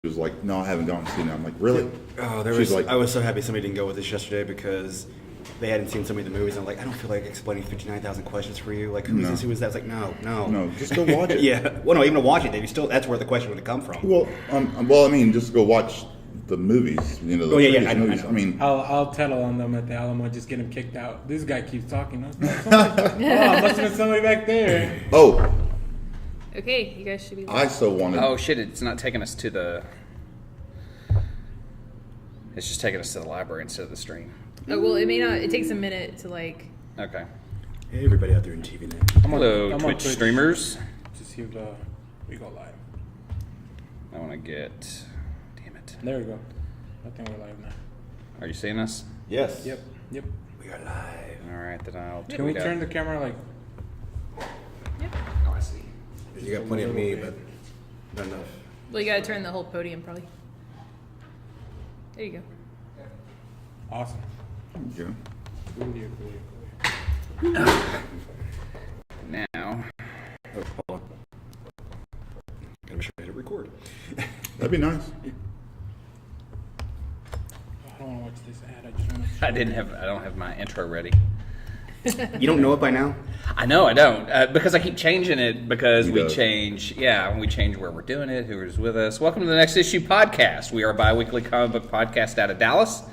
was like, no, I haven't gone to see it. I'm like, really? Oh, I was so happy somebody didn't go with us yesterday because they hadn't seen so many of the movies. I'm like, I don't feel like explaining 59,000 questions for you. Like, who's this? Who is that? It's like, no, just go watch it. Yeah, well, no, even to watch it, that's where the question would come from. Well, I mean, just go watch the movies. You know, the I know. movies. I mean, I'll tettle on them at the Alamo. Just get him kicked out. This guy keeps talking. Must have been somebody back there. oh, Okay, you guys should be. I so wanted. Oh shit! It's not taking us to the. It's just taking us to the library instead of the stream. Oh well, it may not. It takes a minute to like. Okay. Hey, everybody out there in TV land. Hello, I'm on Twitch streamers. To see if we go live. I want to get. Damn it. There we go. I think we're live now. Are you seeing us? Yes. Yep. We are live. All right, then I'll. Can we turn the camera like? Yep. Oh, I see. You got plenty of me, but not enough. Well, you gotta turn the whole podium probably. There you go. Awesome. Yeah. Cool. Now. Oh, hold on. Gotta make sure I hit record. That'd be nice. I don't want to watch this ad. I just want to. I don't have my intro ready. You don't know it by now? I know I don't because I keep changing it because You we don't. change. Yeah, we change where we're doing it, who is with us. Welcome to the Next Issue podcast. We are a bi-weekly comic book podcast out of Dallas.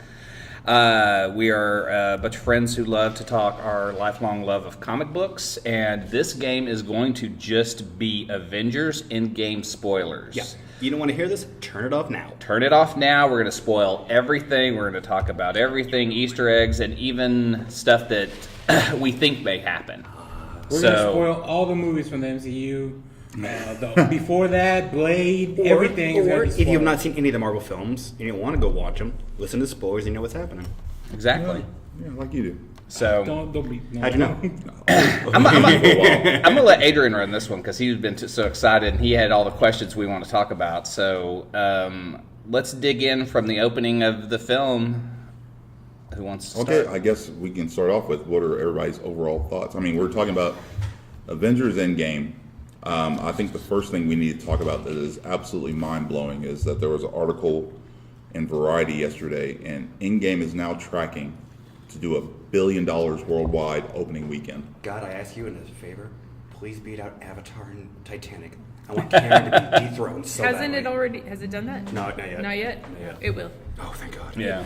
We are a bunch of friends who love to talk our lifelong love of comic books, and this game is going to just be Avengers Endgame spoilers. Yeah. You don't want to hear this? Turn it off now. Turn it off now. We're going to spoil everything. We're going to talk about everything, Easter eggs, and even stuff that we think may happen. We're gonna spoil all the movies from the MCU. Before that, Blade, everything. is gonna Or be if you have spoiled. not seen any of the Marvel films and you don't want to go watch them, listen to the spoilers and you know what's happening. Exactly. Yeah, like you do. So Don't be. No. How'd you know? I'm going to let Adrian run this one because he's been so excited and he had all the questions we want to talk about. So let's dig in from the opening of the film. Who wants to Okay, start? I guess we can start off with what are everybody's overall thoughts. I mean, we're talking about Avengers Endgame. I think the first thing we need to talk about that is absolutely mind-blowing is that there was an article in Variety yesterday, and Endgame is now tracking to do $1 billion worldwide opening weekend. God, I ask you in a favor, please beat out Avatar and Titanic. I want Karen to be dethroned so Hasn't badly. it already? Has it done that? No, not yet. Not yet. Not yet. It will. Oh, thank God. Yeah.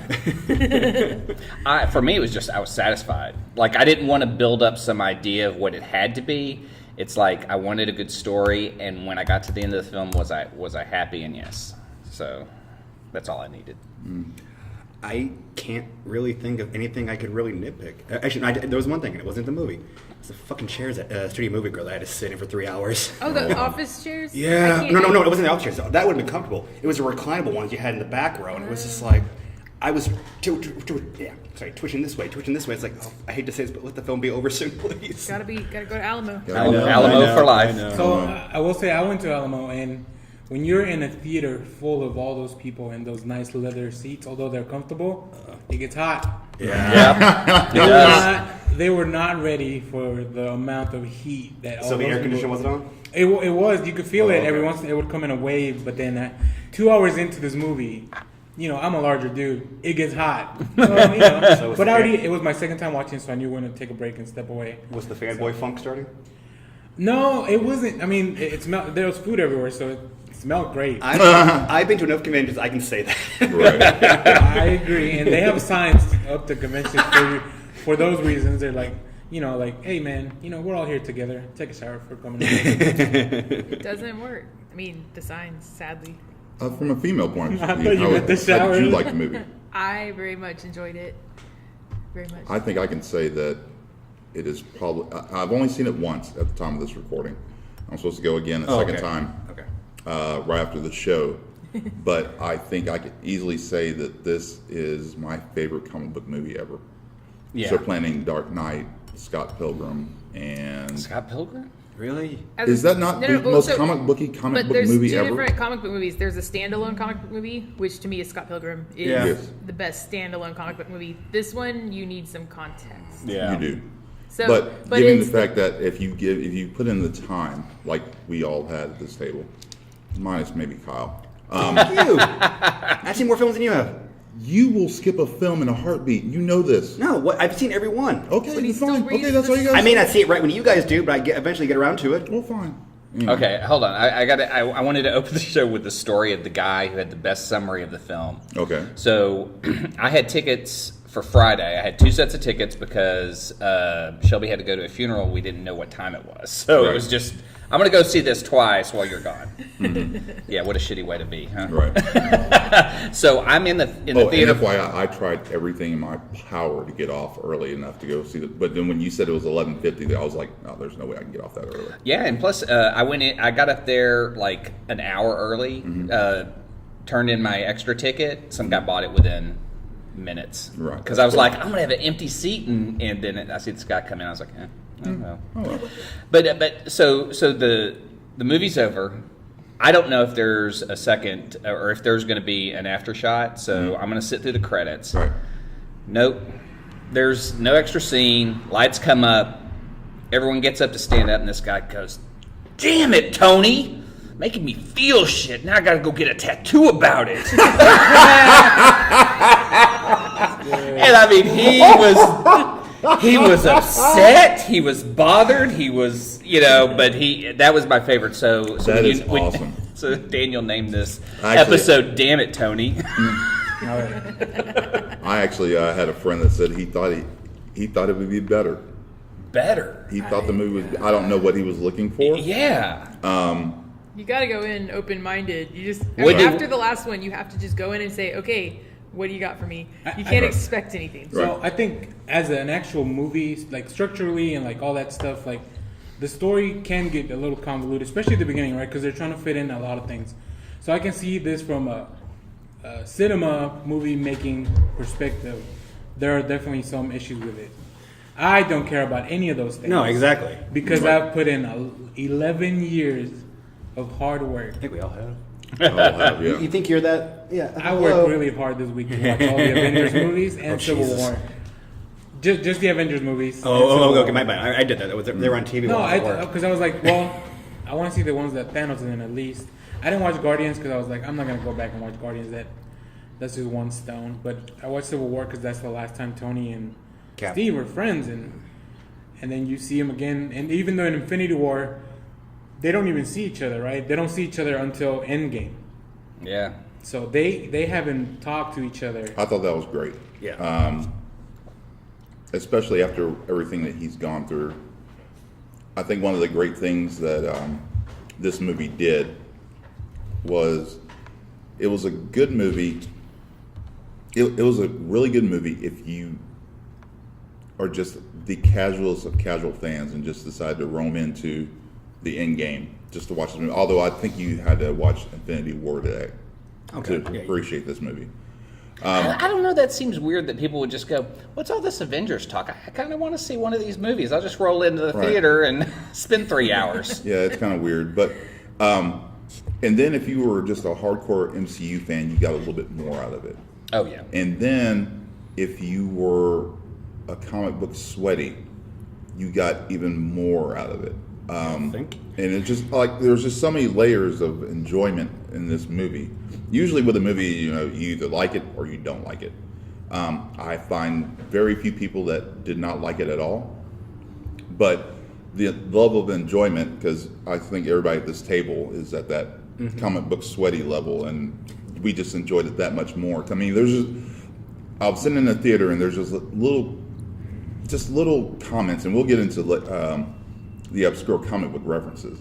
For me, it was just I was satisfied. Like I didn't want to build up some idea of what it had to be. It's like I wanted a good story, and when I got to the end of the film, was I happy? And yes. So that's all I needed. I can't really think of anything I could really nitpick. Actually, there was one thing, and it wasn't the movie. It's the fucking chairs at Studio Movie Girl that I had to sit in for 3 hours. Oh, the office chairs. Yeah. I can't- No, it wasn't the office chairs. That would have been comfortable. It was the reclinable ones you had in the back row, and it was just like, I was twitching this way. It's like, oh, I hate to say this, but let the film be over soon, please. Gotta go to Alamo. Alamo for life. So I will say I went to Alamo, and when you're in a theater full of all those people in those nice leather seats, although they're comfortable, it gets hot. Yeah. They were not ready for the amount of heat that. So all the those air conditioner people- wasn't on? It was. You could feel it okay. every once. It would come in a wave, but then 2 hours into this movie, I'm a larger dude. It gets hot. So, but it was my second time watching, so I knew when to take a break and step away. Was the fanboy funk starting? No, it wasn't. I mean, it smelled. There was food everywhere, so it smelled great. I've been to enough conventions, I can say that. Right. I agree, and they have signs up the convention for those reasons. They're like, hey man, we're all here together. Take a shower for coming. It doesn't work. I mean, the signs, sadly. From a female point of view, I thought you meant the how shower. did you like the movie? I very much enjoyed it. Very much. I think I can say that it is probably. I've only seen it once at the time of this recording. I'm supposed to go again a second time. Okay. Right after the show. But I think I could easily say that this is my favorite comic book movie ever. Yeah. So planning Dark Knight, Scott Pilgrim, and Scott Pilgrim? Really? is that not the most comic booky comic book movie But there's two ever? different comic book movies. There's a standalone comic book movie, which to me is Scott Pilgrim is Yeah. Yes. the best standalone comic book movie. This one, you need some context. Yeah. You do. So, But given the it's fact that if you put in the time, like we all had at this table, minus maybe Kyle, Thank you. I've seen more films than you have. You will skip a film in a heartbeat. You know this. No, I've seen every one. Okay, But he's fine. still reading Okay, that's all you this- guys. I may not see it right when you guys do, but I eventually get around to it. Well, fine. Okay, hold on. I wanted to open the show with the story of the guy who had the best summary of the film. Okay. So I had tickets for Friday. I had 2 sets of tickets because Shelby had to go to a funeral. We didn't know what time it was. So it was just, I'm going to go see this twice while you're gone. Yeah, what a shitty way to be, huh? Right. So I'm in the Oh, theater. and FYI, I tried everything in my power to get off early enough to go see it. But then when you said it was 11:50, I was like, no, there's no way I can get off that early. Yeah, and plus I went in. I got up there like an hour early. Turned in my extra ticket. Some guy bought it within minutes. Right. Because I was like, I'm gonna have an empty seat, and then I see this guy come in. I was like, I don't know. Oh, well. But so the movie's over. I don't know if there's a second or if there's going to be an after shot. So I'm going to sit through the credits. Right. Nope. There's no extra scene. Lights come up. Everyone gets up to stand up, and this guy goes, "Damn it, Tony! Making me feel shit. Now I got to go get a tattoo about it." And I mean, he was upset. He was bothered. He was, but that was my favorite. So That is awesome. So Daniel named this Actually- episode "Damn It, Tony." I actually had a friend that said he thought it would be better. Better. He thought the movie was. I don't know what he was looking for. Yeah. You got to go in open-minded. You just Would you- after the last one, you have to just go in and say, "Okay, what do you got for me?" You can't Right. expect anything. So I think as an actual movie, like structurally and like all that stuff, like the story can get a little convoluted, especially at the beginning, right? Because they're trying to fit in a lot of things. So I can see this from a cinema movie making perspective. There are definitely some issues with it. I don't care about any of those things. No, exactly. Because Right. I've put in 11 years of hard work. I think we all have. I'll have, yeah. You think you're that? Yeah. I worked really hard this week to watch all the Avengers movies and Oh, Civil Jesus. War. Just the Avengers movies. and Oh, Civil okay, War. my bad. I did that. They were on TV. No, while I was at work. because I was like, well, I want to see the ones that Thanos is in at least. I didn't watch Guardians because I was like, I'm not gonna go back and watch Guardians. That's just one stone. But I watched Civil War because that's the last time Tony and Cap. Steve were friends, and then you see him again. And even though in Infinity War, they don't even see each other, right? They don't see each other until Endgame. Yeah. So they haven't talked to each other. I thought that was great. Yeah. Especially after everything that he's gone through. I think one of the great things that this movie did was it was a good movie. It was a really good movie if you are just the casualest of casual fans and just decide to roam into the end game just to watch this movie. Although I think you had to watch Infinity War today Okay. to Yeah. appreciate this movie. I don't know. That seems weird that people would just go, "What's all this Avengers talk? I kind of want to see one of these movies. I'll just roll into the Right. theater and spend 3 hours." Yeah, it's kind of weird, but and then if you were just a hardcore MCU fan, you got a little bit more out of it. Oh yeah. And then if you were a comic book sweaty, you got even more out of it. think. And it's just like there's just so many layers of enjoyment in this movie. Usually with a movie, you either like it or you don't like it. I find very few people that did not like it at all. But the level of enjoyment, because I think everybody at this table is at that comic book sweaty level, and we just enjoyed it that much more. I mean, I was sitting in the theater, and there's just little comments, and we'll get into the obscure comic book references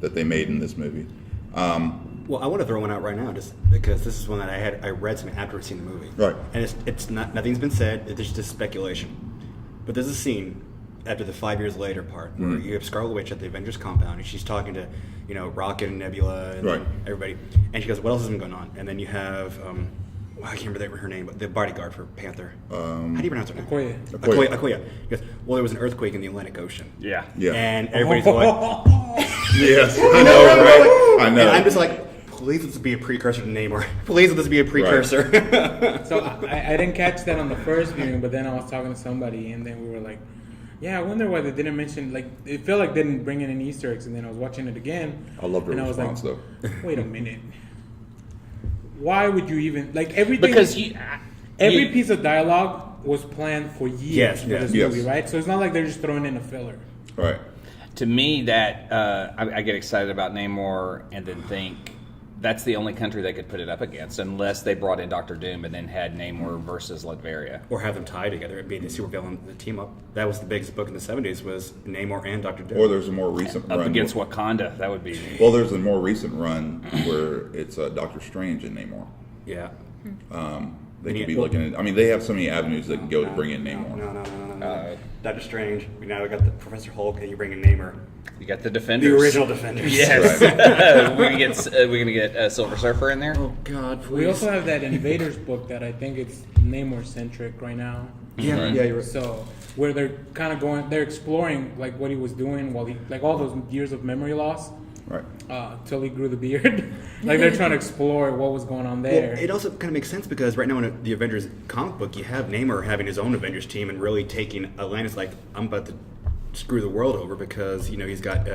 that they made in this movie. Well, I want to throw one out right now, just because this is one that I read some after I'd seen the movie. Right. And it's not, nothing's been said. It's just speculation. But there's a scene after the 5 years later part where you have Scarlet Witch at the Avengers compound, and she's talking to Rocket and Nebula and Right. everybody, and she goes, "What else has been going on?" And then you have I can't remember her name, but the bodyguard for Panther. How do you pronounce her name? Okoye. Okoye. He goes, "Well, there was an earthquake in the Atlantic Ocean." Yeah. Yeah. And everybody's going, Yes, I know, right? I know. and I'm just like, please let this be a precursor to Namor. Please let this be a precursor. So I didn't catch that on the first viewing, but then I was talking to somebody, and then we were like, yeah, I wonder why they didn't mention, like, it felt like they didn't bring in any Easter eggs, and then I was watching it again. I love her and I was response, like, though. wait a minute. why would you even like everything? Because every piece of dialogue was planned for years Yes, for yes. this Yes. movie, right? So it's not like they're just throwing in a filler. Right. to me, that I get excited about Namor and then think that's the only country they could put it up against, unless they brought in Doctor Doom and then had Namor versus Latveria. Or have them tie together and be the supervillain, the team up. That was the biggest book in the 70s was Namor and Doctor Doom. Or there's a more recent Up run. against Wakanda, that would be. Well, there's a more recent run where it's Doctor Strange and Namor. Yeah. They could be looking at. I mean, they have so many avenues they can go to bring in Namor. No. Doctor Strange. Now we got the Professor Hulk, and you bring in Namor. You got the Defenders. The original Defenders. Yes. Right. we're gonna get Silver Surfer in there. Oh God, please. We also have that Invaders book that I think it's Namor centric right now. Yeah, Right. yeah, you're right. So where they're kind of they're exploring like what he was doing while he like all those years of memory loss Right. till he grew the beard. Like they're trying to explore what was going on there. Well, it also kind of makes sense because right now in the Avengers comic book, you have Namor having his own Avengers team and really taking Atlantis like, I'm about to screw the world over because, you know, he's got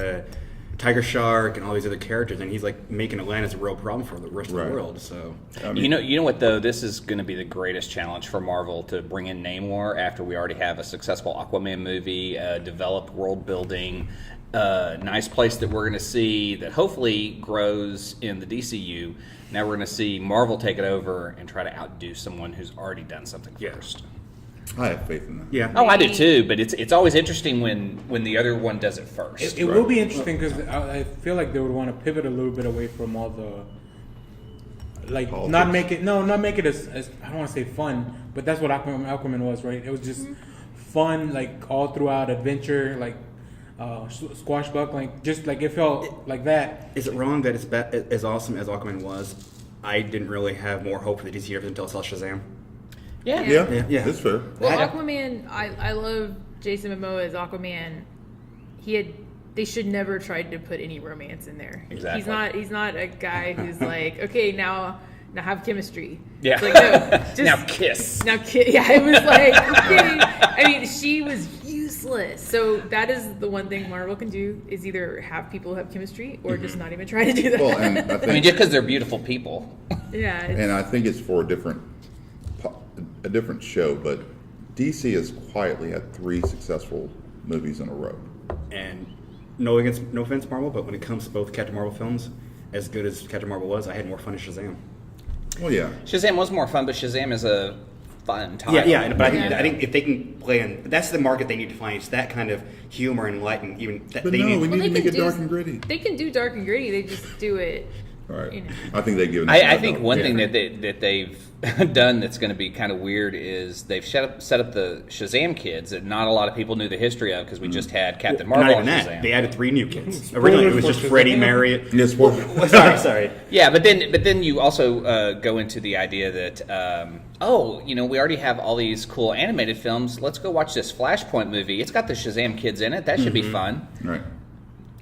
Tiger Shark and all these other characters, and he's like making Atlantis a real problem for the rest of Right. the world. So I mean, You know what though? This is going to be the greatest challenge for Marvel to bring in Namor after we already have a successful Aquaman movie, developed world building, nice place that we're going to see that hopefully grows in the DCU. Now we're going to see Marvel take it over and try to outdo someone who's already done something first. I have faith in that. yeah. Oh, I do too. But it's always interesting when the other one does it first. It will be interesting because I feel like they would want to pivot a little bit away from all the, like Politics. not make it as I don't want to say fun, but that's what Aquaman was, right? It was just fun, like all throughout adventure, like squashbuckling, just like it felt like that. Is it wrong that it's as awesome as Aquaman was? I didn't really have more hope for the DC universe until I saw Shazam. Yeah. Yeah, Yeah. that's fair. Well, I- Aquaman, I love Jason Momoa as Aquaman. They should never tried to put any romance in there. Exactly. He's not a guy who's like, okay, now have chemistry. Yeah. It's like, no, just Now kiss. Yeah, it was like, okay. I mean, she was useless. So that is the one thing Marvel can do is either have people have chemistry or just not even try to do that. Well, and I I mean, think, just because they're beautiful people. yeah. and I think it's for a different show, but DC has quietly had 3 successful movies in a row. And no offense, Marvel, but when it comes to both Captain Marvel films, as good as Captain Marvel was, I had more fun as Shazam. Well, yeah. Shazam was more fun, but Shazam is a fun title. Yeah, but Yeah. I think if they can play in, that's the market they need to find. It's that kind of humor and light, and even that But they no, need. we need Well, to they make can it do- dark and gritty. They can do dark and gritty. They just do it. All right. You know. I think they've given. I think one thing that they've done that's going to be kind of weird is they've set up the Shazam kids that not a lot of people knew the history of because we just had Captain Not Marvel even and that. Shazam. They added 3 new kids. Originally, it was for just Freddie, Shazam. Marriott. Yes, well, sorry. Yeah, but then you also go into the idea that we already have all these cool animated films. Let's go watch this Flashpoint movie. It's got the Shazam kids in it. That should be fun. right,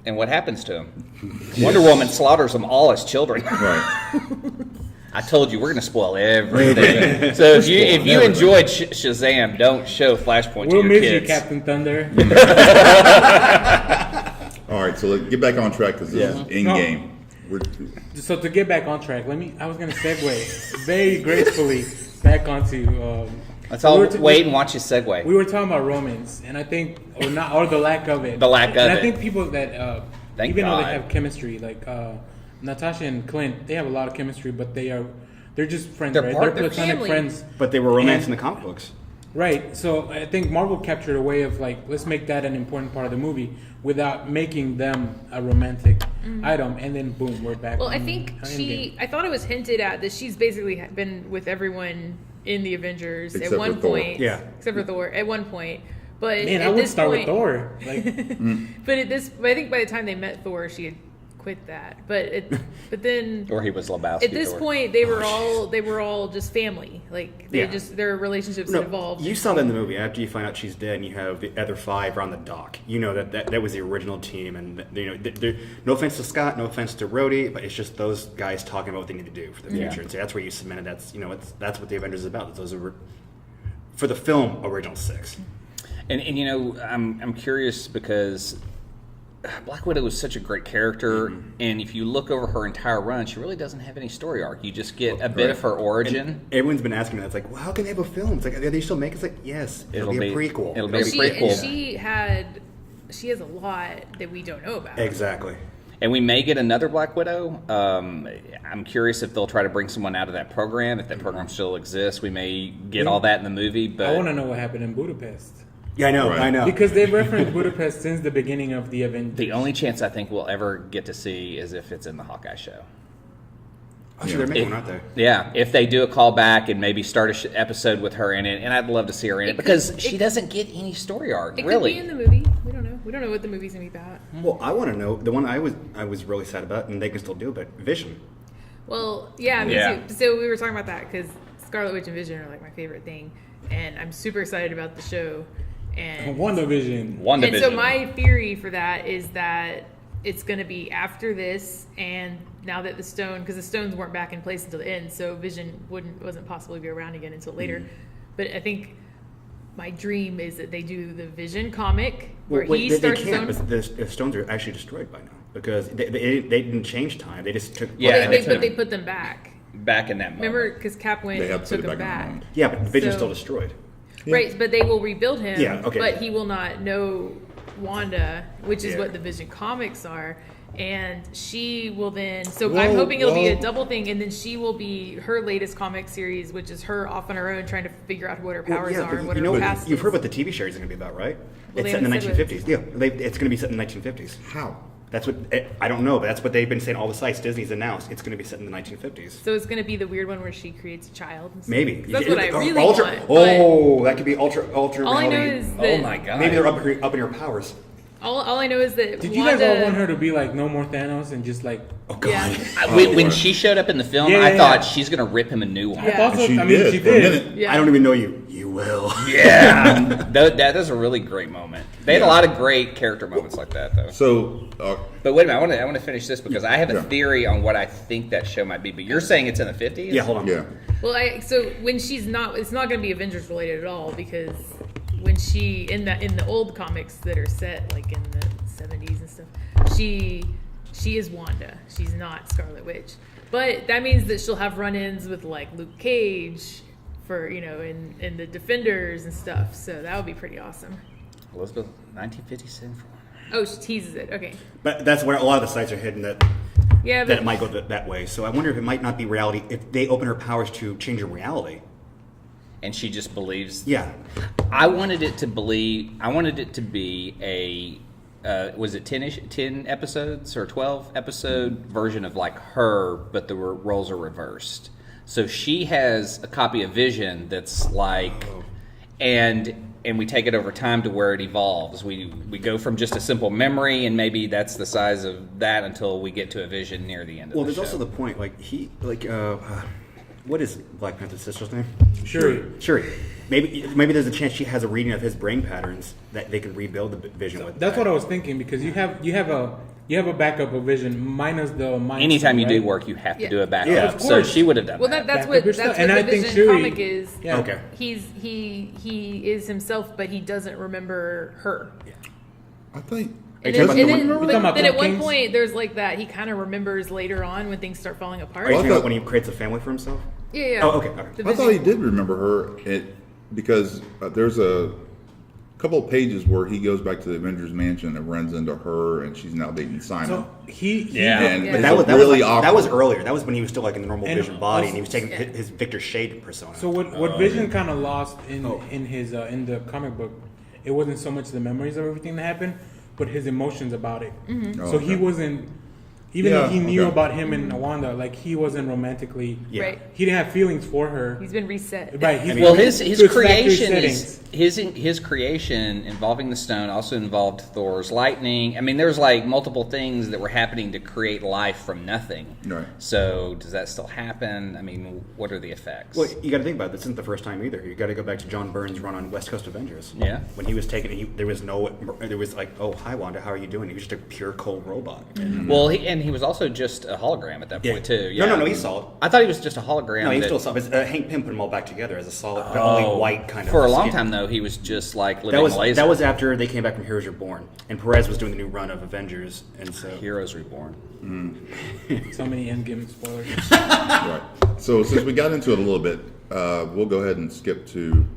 And what happens to them? Wonder Woman slaughters them all as children. right. I told you we're going to spoil everything. So if you Never. enjoyed Shazam, don't show Flashpoint to We'll your miss kids. you, Captain Thunder. All right, so let's get back on track because this is Endgame. We're So to get back on track, I was gonna segue very gracefully back onto. Let's all we were t- wait and watch his segue. We were talking about romance, and I think, or the lack of it. The lack of and it. I think people that, Thank even though God. they have chemistry, like Natasha and Clint, they have a lot of chemistry, but they're just friends, They're right? part- They're they're platonic family. friends, But they were romance in the comic books. right? So I think Marvel captured a way of like, let's make that an important part of the movie without making them a romantic item, and then boom, we're back. Well, I on think Endgame. I thought it was hinted at that she's basically been with everyone in the Avengers Except at one for Thor. point. Yeah. Except for Thor at one point. But Man, at I would this start point, with Thor. Like, But I think by the time they met Thor, she had quit that. But then Or he was Lebowski. at this or- point they were all just family. Like they Yeah. just their relationships had evolved. You saw that in the movie. After you find out she's dead, and you have the other 5 on the dock. You know that was the original team, and no offense to Scott, no offense to Rhodey, but it's just those guys talking about what they need to do for the Yeah. future. And so that's where you cemented. That's what the Avengers is about. Those are for the film original 6. And I'm curious because Black Widow is such a great character, and if you look over her entire run, she really doesn't have any story arc. You just get a bit of her origin. And everyone's been asking me that. It's like, well, how can they have a film? It's like, are they still making? It's like, yes, it'll be a prequel. It'll be a She prequel. has a lot that we don't know about. Exactly. And we may get another Black Widow. I'm curious if they'll try to bring someone out of that program. If that program still exists, we may get all that in the movie. But I want to know what happened in Budapest. Yeah, I know. Right. I know. Because they've referenced Budapest since the beginning of the Avengers. the only chance I think we'll ever get to see is if it's in the Hawkeye show. Oh, sure, they're making one, aren't they? Yeah, if they do a callback and maybe start a episode with her in it, and I'd love to see her in it because she doesn't get any story arc, It really. could be in the movie. We don't know. We don't know what the movie's gonna be about. Well, I want to know the one I was really sad about, and they can still do it. But Vision. Well, yeah, me Yeah. too. So we were talking about that because Scarlet Witch and Vision are like my favorite thing, and I'm super excited about the show. And WandaVision. And so my theory for that is that it's going to be after this, and now that because the stones weren't back in place until the end, so Vision wasn't possibly be around again until later. Mm-hmm. But I think my dream is that they do the Vision comic where Well, he they starts can't. his own. But the stones are actually destroyed by now because they didn't change time. They just took. Yeah, But they put them back. back in that moment. Remember, because Cap went They have and to took put it them back in the back. moment. Yeah, but Vision's So- still destroyed. Right, but they will rebuild him. Yeah, okay. But he will not know Wanda, which is Yeah. what the Vision comics are. And she will then. So Whoa, I'm hoping it'll be a whoa. double thing, and then she will be her latest comic series, which is her off on her own trying to figure out what her powers Well, are and what you her know, past you've is. heard what the TV series is going to be about, right? Well, It's they set in the haven't said what 1950s. Yeah, it's going to be set in the 1950s. How? That's what I don't know, but that's what they've been saying. All the sites Disney's announced it's going to be set in the 1950s. So it's going to be the weird one where she creates a child. And stuff. Maybe 'Cause that's what I really ultra, want. but Oh, that could be ultra. all I know reality. is Oh that my god. Maybe they're up in your powers. all I know is that Did you Wanda, guys all want her to be like no more Thanos and just like? Oh God. Yeah. When she showed up in the film, Yeah, I yeah, thought yeah. she's going to rip him a new one. I thought so. She I mean, did she for a did. minute. Yeah. I don't even know you. You will. Yeah, that is a really great moment. They had a Yeah. lot of great character moments like that, though. So, But wait a minute, I want to finish this because I have a Yeah. theory on what I think that show might be. But you're saying it's in the 50s? Yeah, hold on. yeah. Well, so when she's not, it's not going to be Avengers related at all because when she in the old comics that are set like in the 70s and stuff, she is Wanda. She's not Scarlet Witch, but that means that she'll have run-ins with like Luke Cage for in the Defenders and stuff. So that would be pretty awesome. Elizabeth, 1957 for one. Oh, she teases it. Okay, But that's where a lot of the sites are hidden that yeah, that but it might go that way. So I wonder if it might not be reality if they open her powers to change her reality. And she just believes. Yeah. I wanted it to be a. Was it 10 episodes or 12 episode version of like her, but the roles are reversed. So she has a copy of Vision that's like, and we take it over time to where it evolves. We go from just a simple memory, and maybe that's the size of that until we get to a Vision near the end of Well, the there's show. also the point what is Black Panther's sister's name? Shuri. Shuri. Maybe there's a chance she has a reading of his brain patterns that they can rebuild the Vision with. That's what I was thinking because you have a backup of Vision minus the mind. Anytime you stone, do right? work, you have to Yeah. do a backup. Yeah, of So course. she would have done well, that. that's Back what up your stuff. the I think Vision Shuri- comic is. Yeah. Okay. He is himself, but he doesn't remember her. I think. And Are you then, talking and about then, the one- but We're talking then about at one Kings? point, there's like that he kind of remembers later on when things start falling apart. Are you Well, I talking thought- about when he creates a family for himself? Yeah. Oh, okay, okay. The I thought he Vision- did remember her because there's a couple of pages where he goes back to the Avengers Mansion and runs into her, and she's now dating Simon. So he Yeah. and Yeah. it's That was really like, awkward. that was earlier. That was when he was still like in the normal And Vision body, and he was also- taking his Victor Shade persona. So what Vision kind of lost in his in the comic book, it wasn't so much the memories of everything that happened, but his emotions about it. Oh, So he okay. wasn't, even Yeah, though he knew okay. about him and Wanda, like he wasn't romantically. Yeah. Right. He didn't have feelings for her. He's been reset. Right. He's Well, been his to factory creation settings. is his creation involving the stone also involved Thor's lightning. I mean, there's like multiple things that were happening to create life from nothing. Right. So does that still happen? I mean, what are the effects? Well, you got to think about it. This isn't the first time either. You got to go back to John Byrne's run on West Coast Avengers. Yeah. When he was taken, there was like, oh, hi Wanda, how are you doing? He was just a pure cold robot. Well, and he was also just a hologram at that point too. Yeah. No, he's solid. I thought he was just a hologram. No, he's that- still solid. Hank Pym put them all back together as a solid, but only white kind of. For a long skin. time though, he was just like living That was laser. that was after they came back from Heroes Reborn, and Perez was doing the new run of Avengers, and so Heroes Reborn. So many Endgame spoilers. Right. So since we got into it a little bit, we'll go ahead and skip to.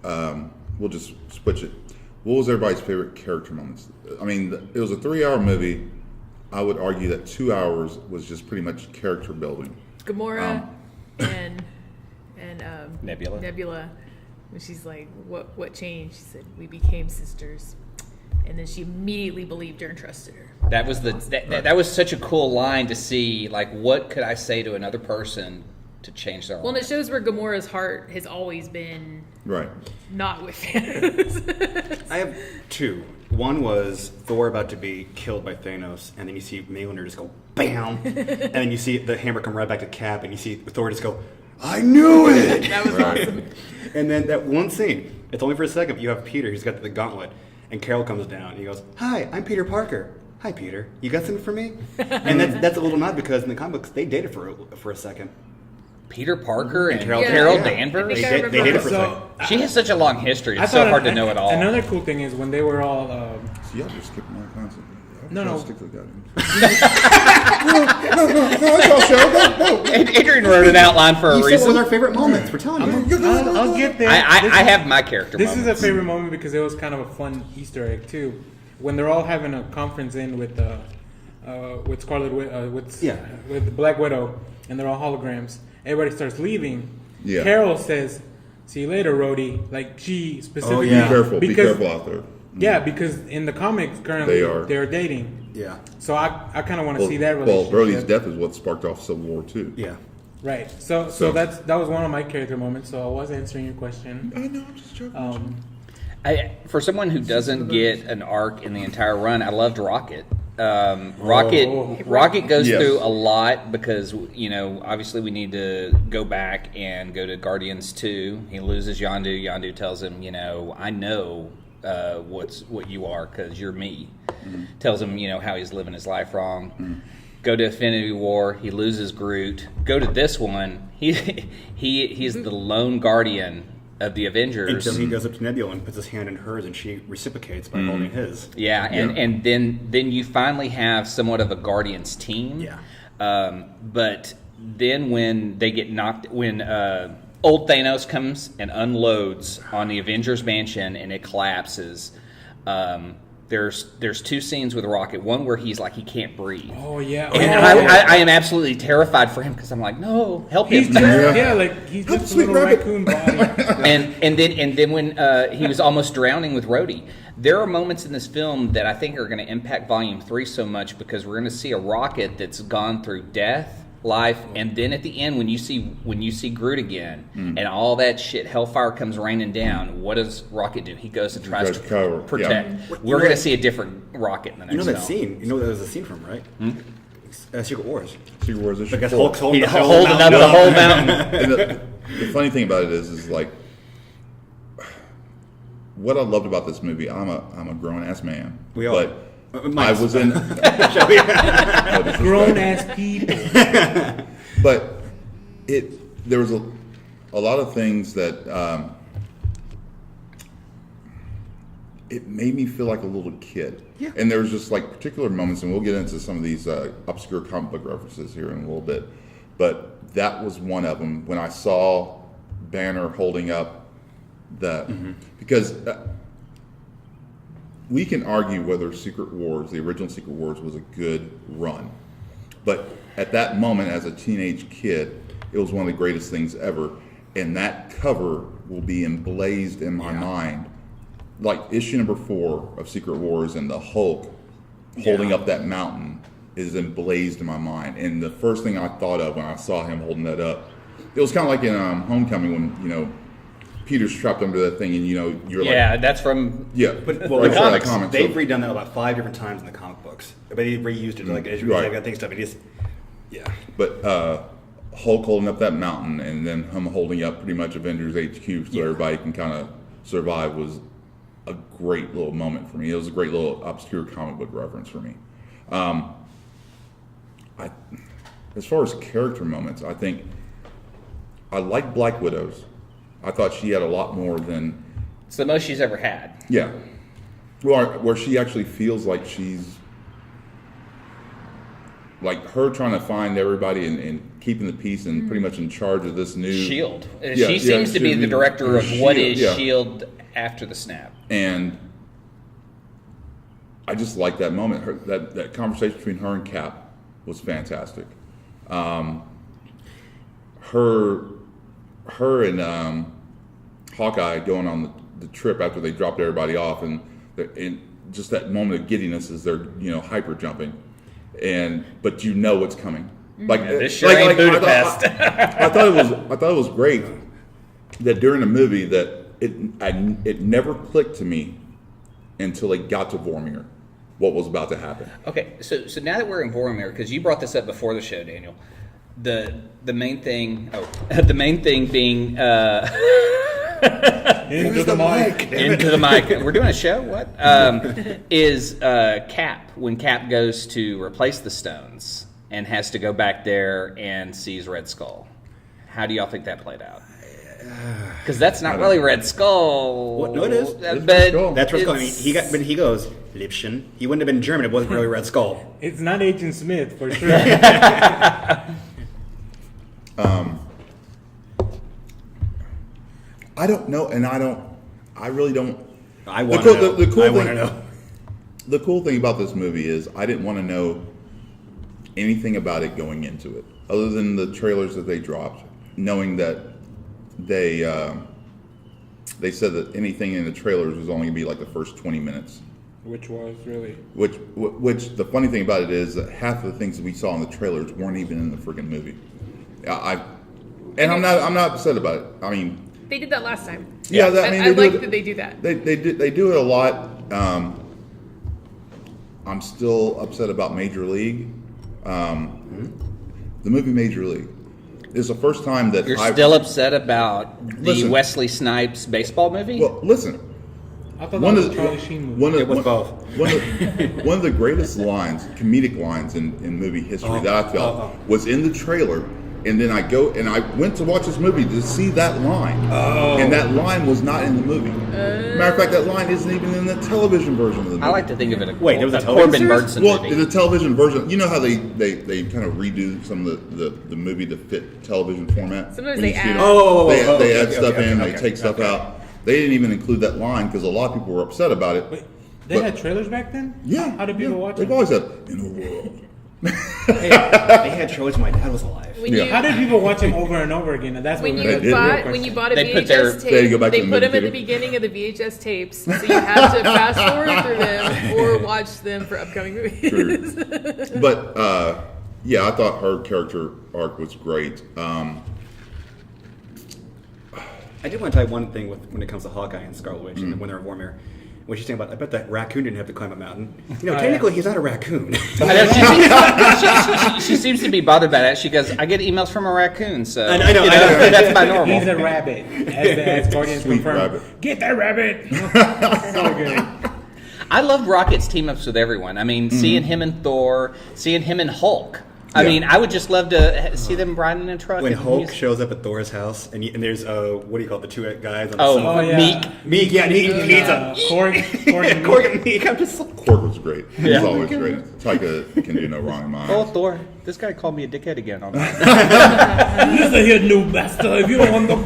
We'll just switch it. What was everybody's favorite character moments? I mean, it was a 3-hour movie. I would argue that 2 hours was just pretty much character building. Gamora and Nebula. Nebula, when she's like, "What changed?" She said, "We became sisters," and then she immediately believed her and trusted her. That was that was such a cool line to see. Like, what could I say to another person to change their Well, and life? it shows where Gamora's heart has always been Right. not with Thanos. I have two. One was Thor about to be killed by Thanos, and then you see Mjolnir just go BAM! And then you see the hammer come right back to Cap, and you see Thor just go, "I knew it!" That was Right. awesome. And then that one scene, it's only for a second, but you have Peter, he's got the gauntlet, and Carol comes down, and he goes, "Hi, I'm Peter Parker." "Hi, Peter. You got something for me?" And that's a little nod because in the comic books, they dated for a second. Peter Parker and Carol- Carol Yeah. Danvers. I think I They remember dated for a So second. She has such a long history. I It's so thought hard to know it all. Another cool thing is when they were all. So y'all just skipping my concept. No. Stick to the goddamn. no, that's all, Cheryl. No. Adrian wrote an outline for a You said what reason. was our favorite moments. We're telling you. I'll get there. I This I is- have my character. This is a moments. favorite moment because it was kind of a fun Easter egg too. When they're all having a conference in with Scarlet with Black Widow, and they're all holograms. Everybody starts leaving. Yeah. Carol says, "See you later, Rhodey." Like she specifically. Be careful. Be because- careful out there. Yeah, because in the comics currently they're dating. Yeah. So I kind of want to Well, see that well, relationship. Brody's death is what sparked off Civil War II. Yeah. Right. So that was one of my character moments. So I was answering your question. I know, I'm just joking. For someone who doesn't get an arc in the entire run, I loved Rocket. Rocket goes Yes. through a lot because obviously we need to go back and go to Guardians 2. He loses Yondu. Yondu tells him, I know what you are because you're me. Tells him how he's living his life wrong. Go to Infinity War. He loses Groot. Go to this one. He's the lone guardian of the Avengers. Until he goes up to Nebula and puts his hand in hers, and she reciprocates by holding his. Yeah, and then you finally have somewhat of a Guardians team. Yeah. But then when they get when old Thanos comes and unloads on the Avengers mansion and it collapses, there's two scenes with Rocket. One where he's like he can't breathe. Oh yeah. And Oh. I am absolutely terrified for him because I'm like, no, help him. He's just, like he's just a sweet little rabbit. raccoon body. and then when he was almost drowning with Rhodey, there are moments in this film that I think are going to impact Volume 3 so much because we're going to see a Rocket that's gone through death, life, and then at the end when you see Groot again and all that shit, hellfire comes raining down. What does Rocket do? He goes and tries tries to to cover, protect. yeah. We're going to see a different Rocket in the next You know that film. scene? You know that was a scene from, right? Secret Wars. Secret Wars issue Because 4. Hulk's holding He's the whole holding up mountain. the whole mountain. And the funny thing about it is like what I loved about this movie. I'm a grown ass man. We all- but I Mike's- was in Grown ass people. but there was a lot of things that it made me feel like a little kid. Yeah. And there was just like particular moments, and we'll get into some of these obscure comic book references here in a little bit. But that was one of them when I saw Banner holding up because we can argue whether Secret Wars, the original Secret Wars, was a good run. But at that moment, as a teenage kid, it was one of the greatest things ever. And that cover will be emblazed in my mind. Like issue number 4 of Secret Wars and the Hulk holding up that mountain is emblazed in my mind. And the first thing I thought of when I saw him holding that up, it was kind of like in Homecoming when, Peter's trapped under that thing and, you're like... That's from But well, Right, the so comics, the comics, they've so- redone that about 5 different times in the comic books. But they reused it like as Right. they've got things stuff. It just, yeah. But Hulk holding up that mountain and then him holding up pretty much Avengers HQ so everybody can kind of survive was a great little moment for me. It was a great little obscure comic book reference for me. as far as character moments, I think I like Black Widow's. I thought she had a lot more than It's the most she's ever had. yeah, where she actually feels like she's like her trying to find everybody and keeping the peace and pretty much in charge of this new Shield. Yeah, She seems to be the director of what is yeah. Shield after the snap. And I just like that moment. That conversation between her and Cap was fantastic. Her and Hawkeye going on the trip after they dropped everybody off, and just that moment of giddiness as they're hyper jumping, but what's coming. Like This sure ain't Budapest. I thought it was great that during the movie that it never clicked to me until it got to Vormir what was about to happen. Okay, so now that we're in Vormir, because you brought this up before the show, Daniel, the main thing being Into the mic. into the mic. We're doing a show. What is Cap when Cap goes to replace the stones and has to go back there and sees Red Skull? How do y'all think that played out? Because that's not really Red Skull. What? No, it is. Red But Skull. That's Red Skull. I mean, it's- he goes Lipschen. He wouldn't have been German. It wasn't really Red Skull. It's not Agent Smith for sure. I don't know, and I really don't. I want to know. The cool I thing, want to know. The cool thing about this movie is I didn't want to know anything about it going into it, other than the trailers that they dropped, knowing that they said that anything in the trailers was only going to be like the first 20 minutes. Which was really. Which the funny thing about it is that half of the things that we saw in the trailers weren't even in the freaking movie. I'm not upset about it. I mean, They did that last time. yeah, I like that they do that. They do it a lot. I'm still upset about Major League. The movie Major League is the first time that You're still upset about the Listen. Wesley Snipes baseball movie? Well, listen. I thought that was a Charlie Sheen movie. It was both. One of the greatest lines, comedic lines in movie history that I felt was in the trailer, and then I went to watch this movie to see that line, and that line was not in the movie. Matter of fact, that line isn't even in the television version of the movie. I like to think of it. Wait, there was a Corbin television Burnson Well, movie. in the television version, you know how they kind of redo some of the movie to fit television format. Sometimes When they you see add. it, they add okay, stuff okay, in, okay, they take stuff okay. out. They didn't even include that line because a lot of people were upset about it. Wait, they But- had trailers back then? Yeah. How did people watch They've it? always had in a world. They had trailers when my dad was alive. When Yeah. How did people watch them over and over again? And that's When what you They did. bought a They put VHS their- tape, They had to go back to they the put them movie at the theater. beginning of the VHS tapes, so you had to fast forward through them or watch them for upcoming movies. True. But yeah, I thought her character arc was great. I did want to tell you one thing when it comes to Hawkeye and Scarlet Witch and when they're in Vormir. What she's saying about, I bet that raccoon didn't have to climb a mountain. Technically, he's not a raccoon. I know, she seems to be bothered by that. She goes, I get emails from a raccoon, so I know. that's my normal. He's a rabbit. As Guardians Sweet confirmed. rabbit. Get that rabbit! So good. I loved Rocket's team ups with everyone. I mean, seeing him and Thor, seeing him and Hulk. I Yeah. mean, I would just love to see them riding in a truck. When and Hulk music. shows up at Thor's house, and there's what do you call it, the two guys on the Oh, sofa? yeah. Meek. Meek, yeah, and he needs a Korg and Meek. I'm just like, Korg was great. He's Yeah. always great. Taika can do no wrong in my Oh, eyes. Thor. This guy called me a dickhead again. On that. Listen here, new bastard. If you don't want the.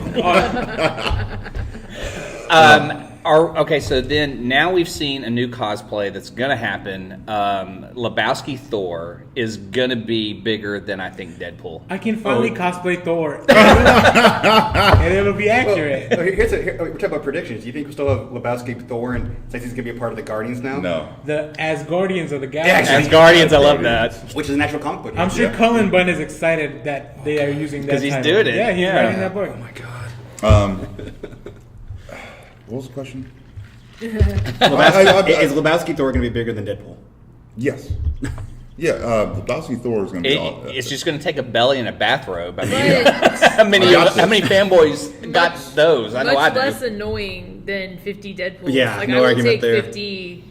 Okay, so then now we've seen a new cosplay that's going to happen. Lebowski Thor is going to be bigger than I think Deadpool. I can finally cosplay Thor. And it'll be accurate. we're talking about predictions. Do you think we'll still have Lebowski, Thor, and since he's going to be a part of the Guardians now? No. The As Guardians of the Galaxy. As Guardians, I love that. Which is an actual comic book. I'm sure Yeah. Cullen Bunn is excited that they are using that 'Cause he's title. doing it. Yeah, he's Yeah. writing that book. Oh my god. What was the question? Is Lebowski Thor going to be bigger than Deadpool? Yes. Yeah, Lebowski Thor is going to be all. It's just going to take a belly and a bathrobe. I mean, But how many fanboys got Much- those? I know I much do. less annoying than 50 Deadpools. Yeah, like no I will argument take there. 50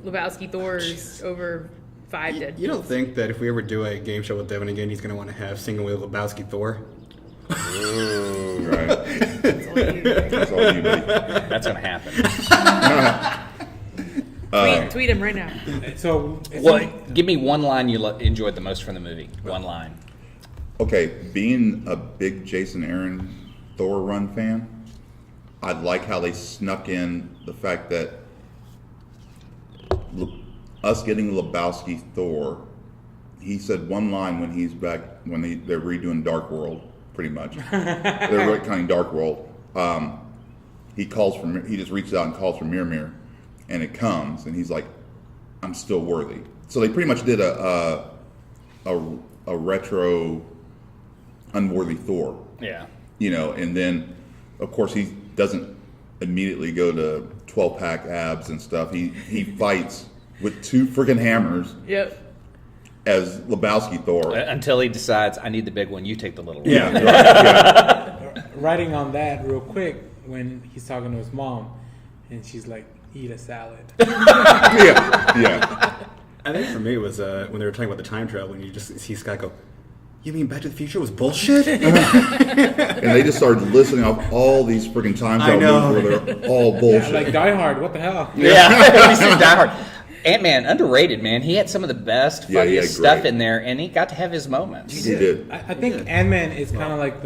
Lebowski Thors over 5 Deadpools. You don't think that if we ever do a game show with Devin again, he's going to want to have Single Wheel Lebowski Thor? Right. That's all you do. That's all you, buddy. That's gonna happen. Tweet him right now. So, Well, give me one line you enjoyed the most from the movie. One line. Okay, being a big Jason Aaron Thor run fan, I like how they snuck in the fact that us getting Lebowski Thor, he said one line when he's back, when they're redoing Dark World, pretty much. They're retconning Dark World. He just reaches out and calls for Mir, and it comes, and he's like, I'm still worthy. So they pretty much did a retro unworthy Thor. Yeah. And then, of course, he doesn't immediately go to 12-pack abs and stuff. He fights with 2 freaking hammers Yep. as Lebowski Thor. Until he decides, I need the big one. You take the little one. Yeah, yeah. writing on that real quick, when he's talking to his mom, and she's like, "Eat a salad." Yeah. I think for me it was when they were talking about the time travel, and you just see Scott go, "You mean Back to the Future was bullshit?" And they just started listing off all these freaking time I know. travel movies where they're all bullshit. Like Die Hard, what the hell? Yeah. We see Die Hard. Ant-Man, underrated, man. He had some of the best, Yeah, he had funniest stuff great. in there, and he got to have his moments. He did. I think Ant-Man is kind of like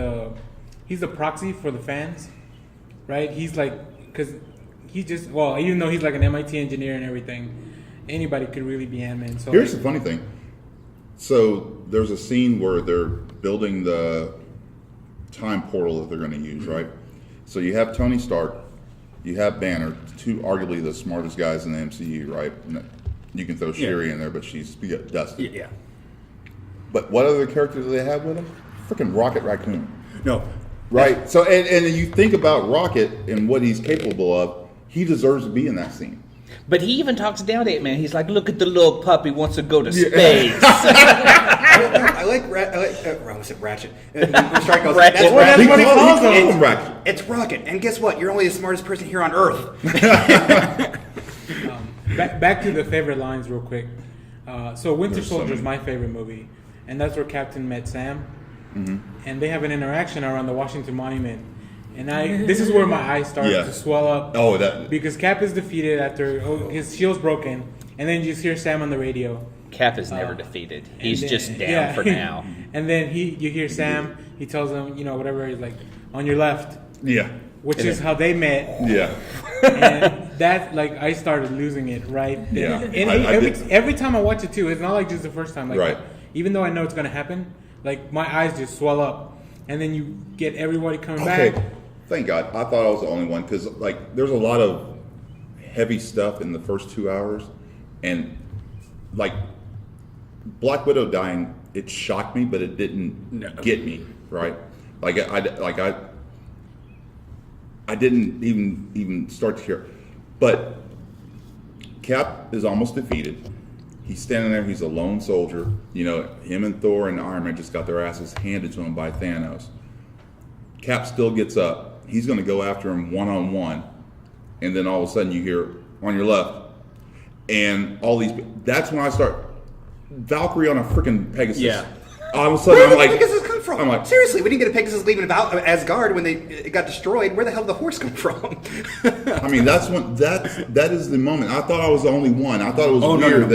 he's the proxy for the fans, right? He's like, because he just, well, even though he's like an MIT engineer and everything, anybody could really be Ant-Man. So Here's like, the funny thing. So there's a scene where they're building the time portal that they're going to use, right? So you have Tony Stark, you have Banner, 2 arguably the smartest guys in the MCU, right? And you can throw Shuri in there, but she's dusty. Yeah. But what other characters do they have with them? Freaking Rocket Raccoon. No. Right. So and you think about Rocket and what he's capable of, he deserves to be in that scene. But he even talks down to Ant-Man. He's like, look at the little puppy wants to go to space. I like I almost said Ratchet. When Stark goes, Ratchet. "That's Well, Ratchet." that's what he calls him. It's, Ratchet. it's Rocket, and guess what? You're only the smartest person here on Earth. back to the favorite lines real quick. So Winter There's so Soldier is many. my favorite movie, and that's where Captain met Sam, Mm-hmm. and they have an interaction around the Washington Monument, and this is where my eyes started Yeah. to swell up. Oh, that. Because Cap is defeated after his shield's broken, and then you just hear Sam on the radio. Cap is never defeated. And He's then- just down yeah. for now. And then you hear Sam. He tells him, whatever. He's like, on your left, Yeah. which is how they met. Yeah. And that, like, I started losing it right there. Yeah. And I every time I watch it too, it's not like just the first time. Like, Right. even though I know it's gonna happen, like my eyes just swell up, and then you get everybody coming Okay. back. Thank God. I thought I was the only one because like there's a lot of heavy stuff in the first 2 hours, and like Black Widow dying, it shocked me, but it didn't get me right. I didn't even start to hear. But Cap is almost defeated. He's standing there. He's a lone soldier. Him and Thor and Iron Man just got their asses handed to him by Thanos. Cap still gets up. He's going to go after him one-on-one. And then all of a sudden you hear, on your left. And all these... That's when I start... Valkyrie on a freaking Pegasus. Yeah. All of a sudden Where I'm did like... Pegasus come from? I'm like... Seriously, we didn't get a Pegasus leaving about Asgard when it got destroyed. Where the hell did the horse come from? I mean, that is the moment. I thought I was the only one. I thought it was weird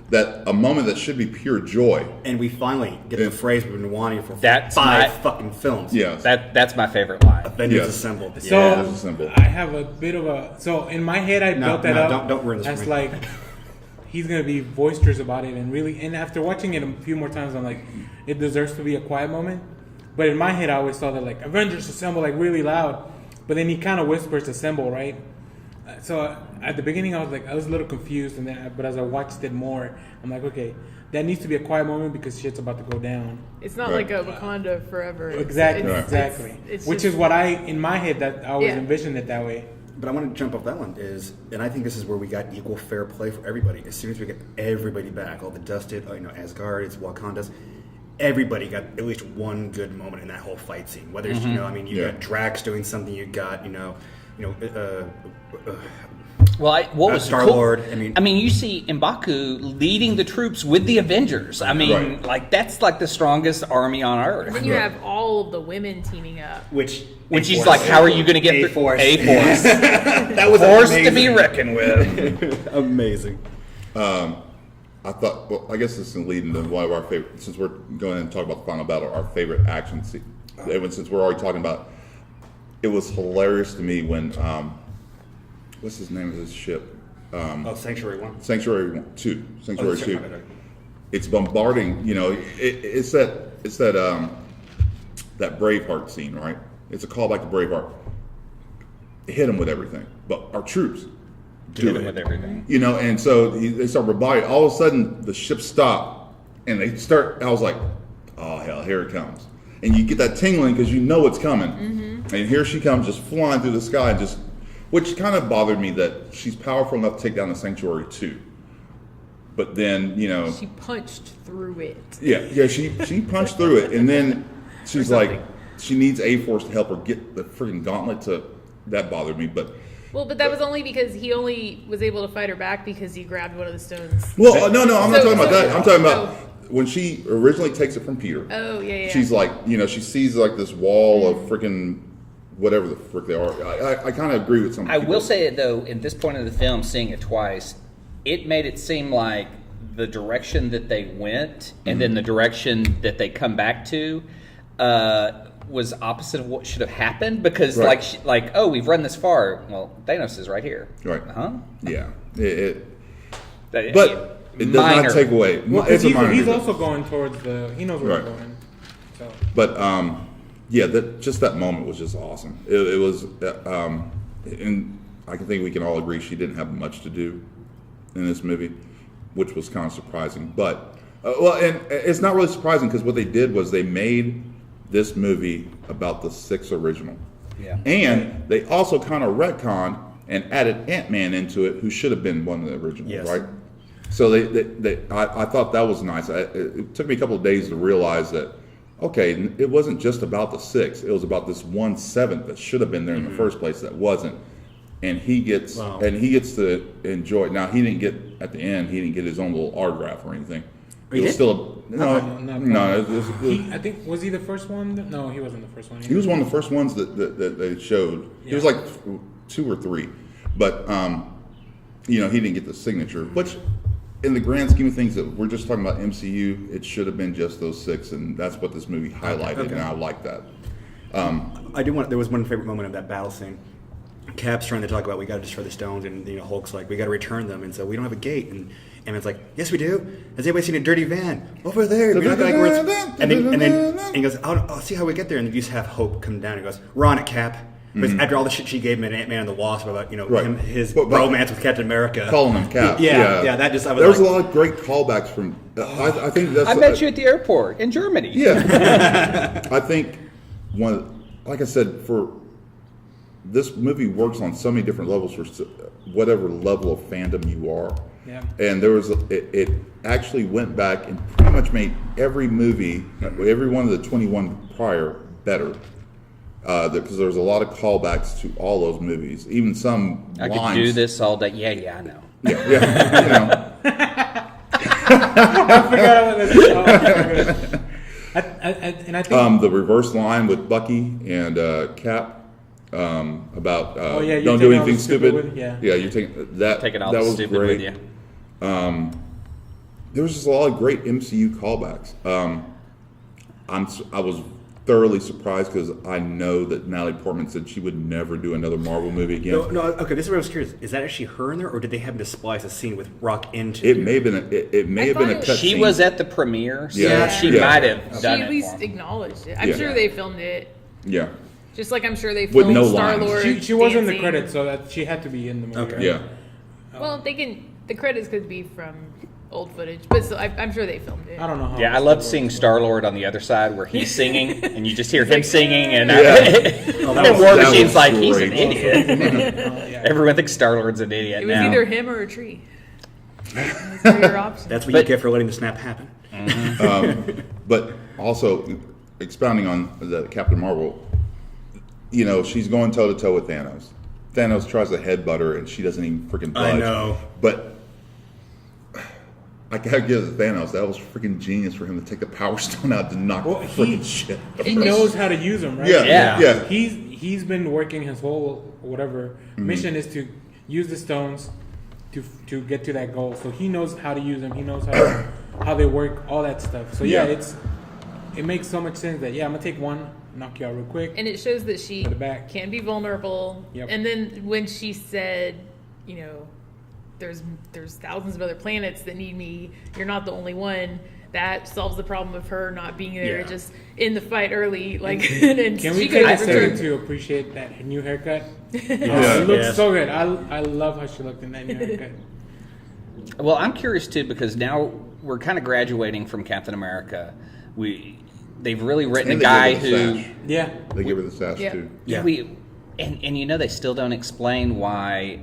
that a moment that should be pure joy. And we finally get the phrase we've been wanting for That's 5 my- fucking films. Yes. That's my favorite line. Avengers Yes. Assembled. So Yeah, that's simple. I have a bit of a. So in my head, I built that up. Don't ruin this as for me. like he's gonna be boisterous about it, and really. And after watching it a few more times, I'm like, it deserves to be a quiet moment. But in my head, I always saw that like Avengers Assemble, like really loud. But then he kind of whispers Assemble, right? So at the beginning, I was a little confused, and then but as I watched it more, I'm like, okay, that needs to be a quiet moment because shit's about to go down. It's not Right. like a Wakanda forever. Exactly, Right. exactly. It's Which just- is what in my head that I always Yeah. envisioned it that way. But I want to jump off that one and I think this is where we got equal fair play for everybody. As soon as we get everybody back, all the dusted, Asgard, it's Wakanda's, everybody got at least one good moment in that whole fight scene. Whether it's, you Yeah. got Drax doing something, you got, Well, what was Star-Lord, cool, I mean- you see M'Baku leading the troops with the Avengers. I mean, Right. like that's like the strongest army on Earth. And then you have all of the women teaming up. Which He's like, how are you going to get A-Force. A-Force? That was Force to amazing. be reckoned with. Amazing. I thought, well, I guess this is leading to one of our favorite, since we're going and talk about the final battle, our favorite action scene. Since we're already talking about, it was hilarious to me when, what's his name of his ship? Sanctuary 1. Sanctuary 2. Sanctuary 2. Right. It's bombarding, it's that Braveheart scene, right? It's a callback to Braveheart. Hit him with everything. But our troops do Hit him it. with everything. And so they start rebelling. All of a sudden, the ships stop, and they start. I was like, "Oh hell, here it comes!" And you get that tingling because you know it's coming. Mm-hmm. And here she comes, just flying through the sky, and which kind of bothered me that she's powerful enough to take down the Sanctuary 2. But then, She punched through it. yeah, she punched through it, and then she's like, she needs A-Force to help her get the freaking gauntlet to. That bothered me, but. Well, but that was only because he only was able to fight her back because he grabbed one of the stones. Well, no, I'm not talking about that. I'm talking about Oh. when she originally takes it from Peter. Oh, yeah. She's like, she sees like this wall of freaking whatever the frick they are. I kind of agree with some I people. will say it though, at this point in the film, seeing it twice, it made it seem like the direction that they went and then the direction that they come back to was opposite of what should have happened because Right. oh, we've run this far. Well, Thanos is right here. Right. Huh? Yeah. But It does not take away. Well, It's a he's, minor he's difference. also going towards he knows where Right. he's going. So. But just that moment was just awesome. It was, and I think we can all agree she didn't have much to do in this movie, which was kind of surprising. But and it's not really surprising because what they did was they made this movie about the 6 original, and they also kind of retconned and added Ant-Man into it, who should have been one of the originals, Yes. right? So I thought that was nice. It took me a couple of days to realize that, okay, it wasn't just about the 6. It was about this 1/7 that should have been there in the first place that wasn't. And he gets to enjoy it. Now he didn't get at the end. He didn't get his own little autograph or anything. It was still no. I think was he the first one? No, he wasn't the first one. He was one of the first ones that they showed. He was like 2 or 3, but he didn't get the signature. Which, in the grand scheme of things, that we're just talking about MCU, it should have been just those 6, and that's what this movie highlighted, and I like that. There was one favorite moment of that battle scene. Cap's trying to talk about we got to destroy the stones, and Hulk's like we got to return them, and so we don't have a gate, and Ant-Man's like, yes we do. Has anybody seen a dirty van over there? We're not gonna where it's-" and then he goes, I'll see how we get there, and you just have Hope come down and goes, we're on it, Cap. Because after all the shit she gave him in Ant-Man and the Wasp about Right. his But- romance with Captain America, Calling him Cap. yeah, that just I was There was like, a lot of great callbacks from. I think that's. I met you at the airport in Germany. Yeah, I think like I said, for this movie works on so many different levels for whatever level of fandom you are. Yeah. And it actually went back and pretty much made every movie, every one of the 21 prior, better. Because there's a lot of callbacks to all those movies, even some I lines. could do this all day. Yeah, I know. Yeah, I forgot about this. And I think the reverse line with Bucky and Cap about you're don't do taking all anything the stupid stupid. with- yeah. You're taking that. Taking all that the was stupid great. with you. There was just a lot of great MCU callbacks. I was thoroughly surprised because I know that Natalie Portman said she would never do another Marvel movie again. no, okay, this is what I was curious. Is that actually her in there, or did they happen to splice a scene with Rock into It may have been it may have been a thought cut She scene. was at the premiere, so Yeah. she Yeah. might have She done at it. least for him. acknowledged it. I'm Yeah. sure they filmed it. Yeah, Just like I'm sure they With filmed no Star lines. Lord. she was in the credits, so that she had to be in the movie. Okay. Right? yeah. Well, the credits could be from old footage, but still, I'm sure they filmed it. I don't know how. Yeah, I much loved that seeing was. Star-Lord on the other side where he's singing, and you just hear him singing, and, Yeah. and War that Machine's was like, he's an great. idiot. Yeah. Everyone thinks Star-Lord's an idiot It was now. either him or a tree. Those are your options. That's what But- you get for letting the snap happen. But also expounding on the Captain Marvel, she's going toe to toe with Thanos, Thanos tries to headbutt her and she doesn't even freaking budge. I know. But I gotta give it to Thanos. That was freaking genius for him to take the Power Stone out to knock Well, the freaking shit. He knows how to use them, right? Yeah. He's been working his whole whatever mission is to use the stones to get to that goal. So he knows how to use them. He knows how they work, all that stuff. So Yeah. it makes so much sense that I'm gonna take one, knock you out real quick. And it shows that she To the back. can be vulnerable. Yep. And then when she said, you know, there's thousands of other planets that need me. You're not the only one. That solves the problem of her not being there, Yeah. just in the fight early. Like, and Can we she take could a second return. to appreciate that new haircut? Yeah. It looks Yes. so good. I love how she looked in that new haircut. Well, I'm curious too because now we're kind of graduating from Captain America. They've really written And a they guy give her the who sash. Yeah. They give her the sash Yeah. too. Yeah. and you know they still don't explain why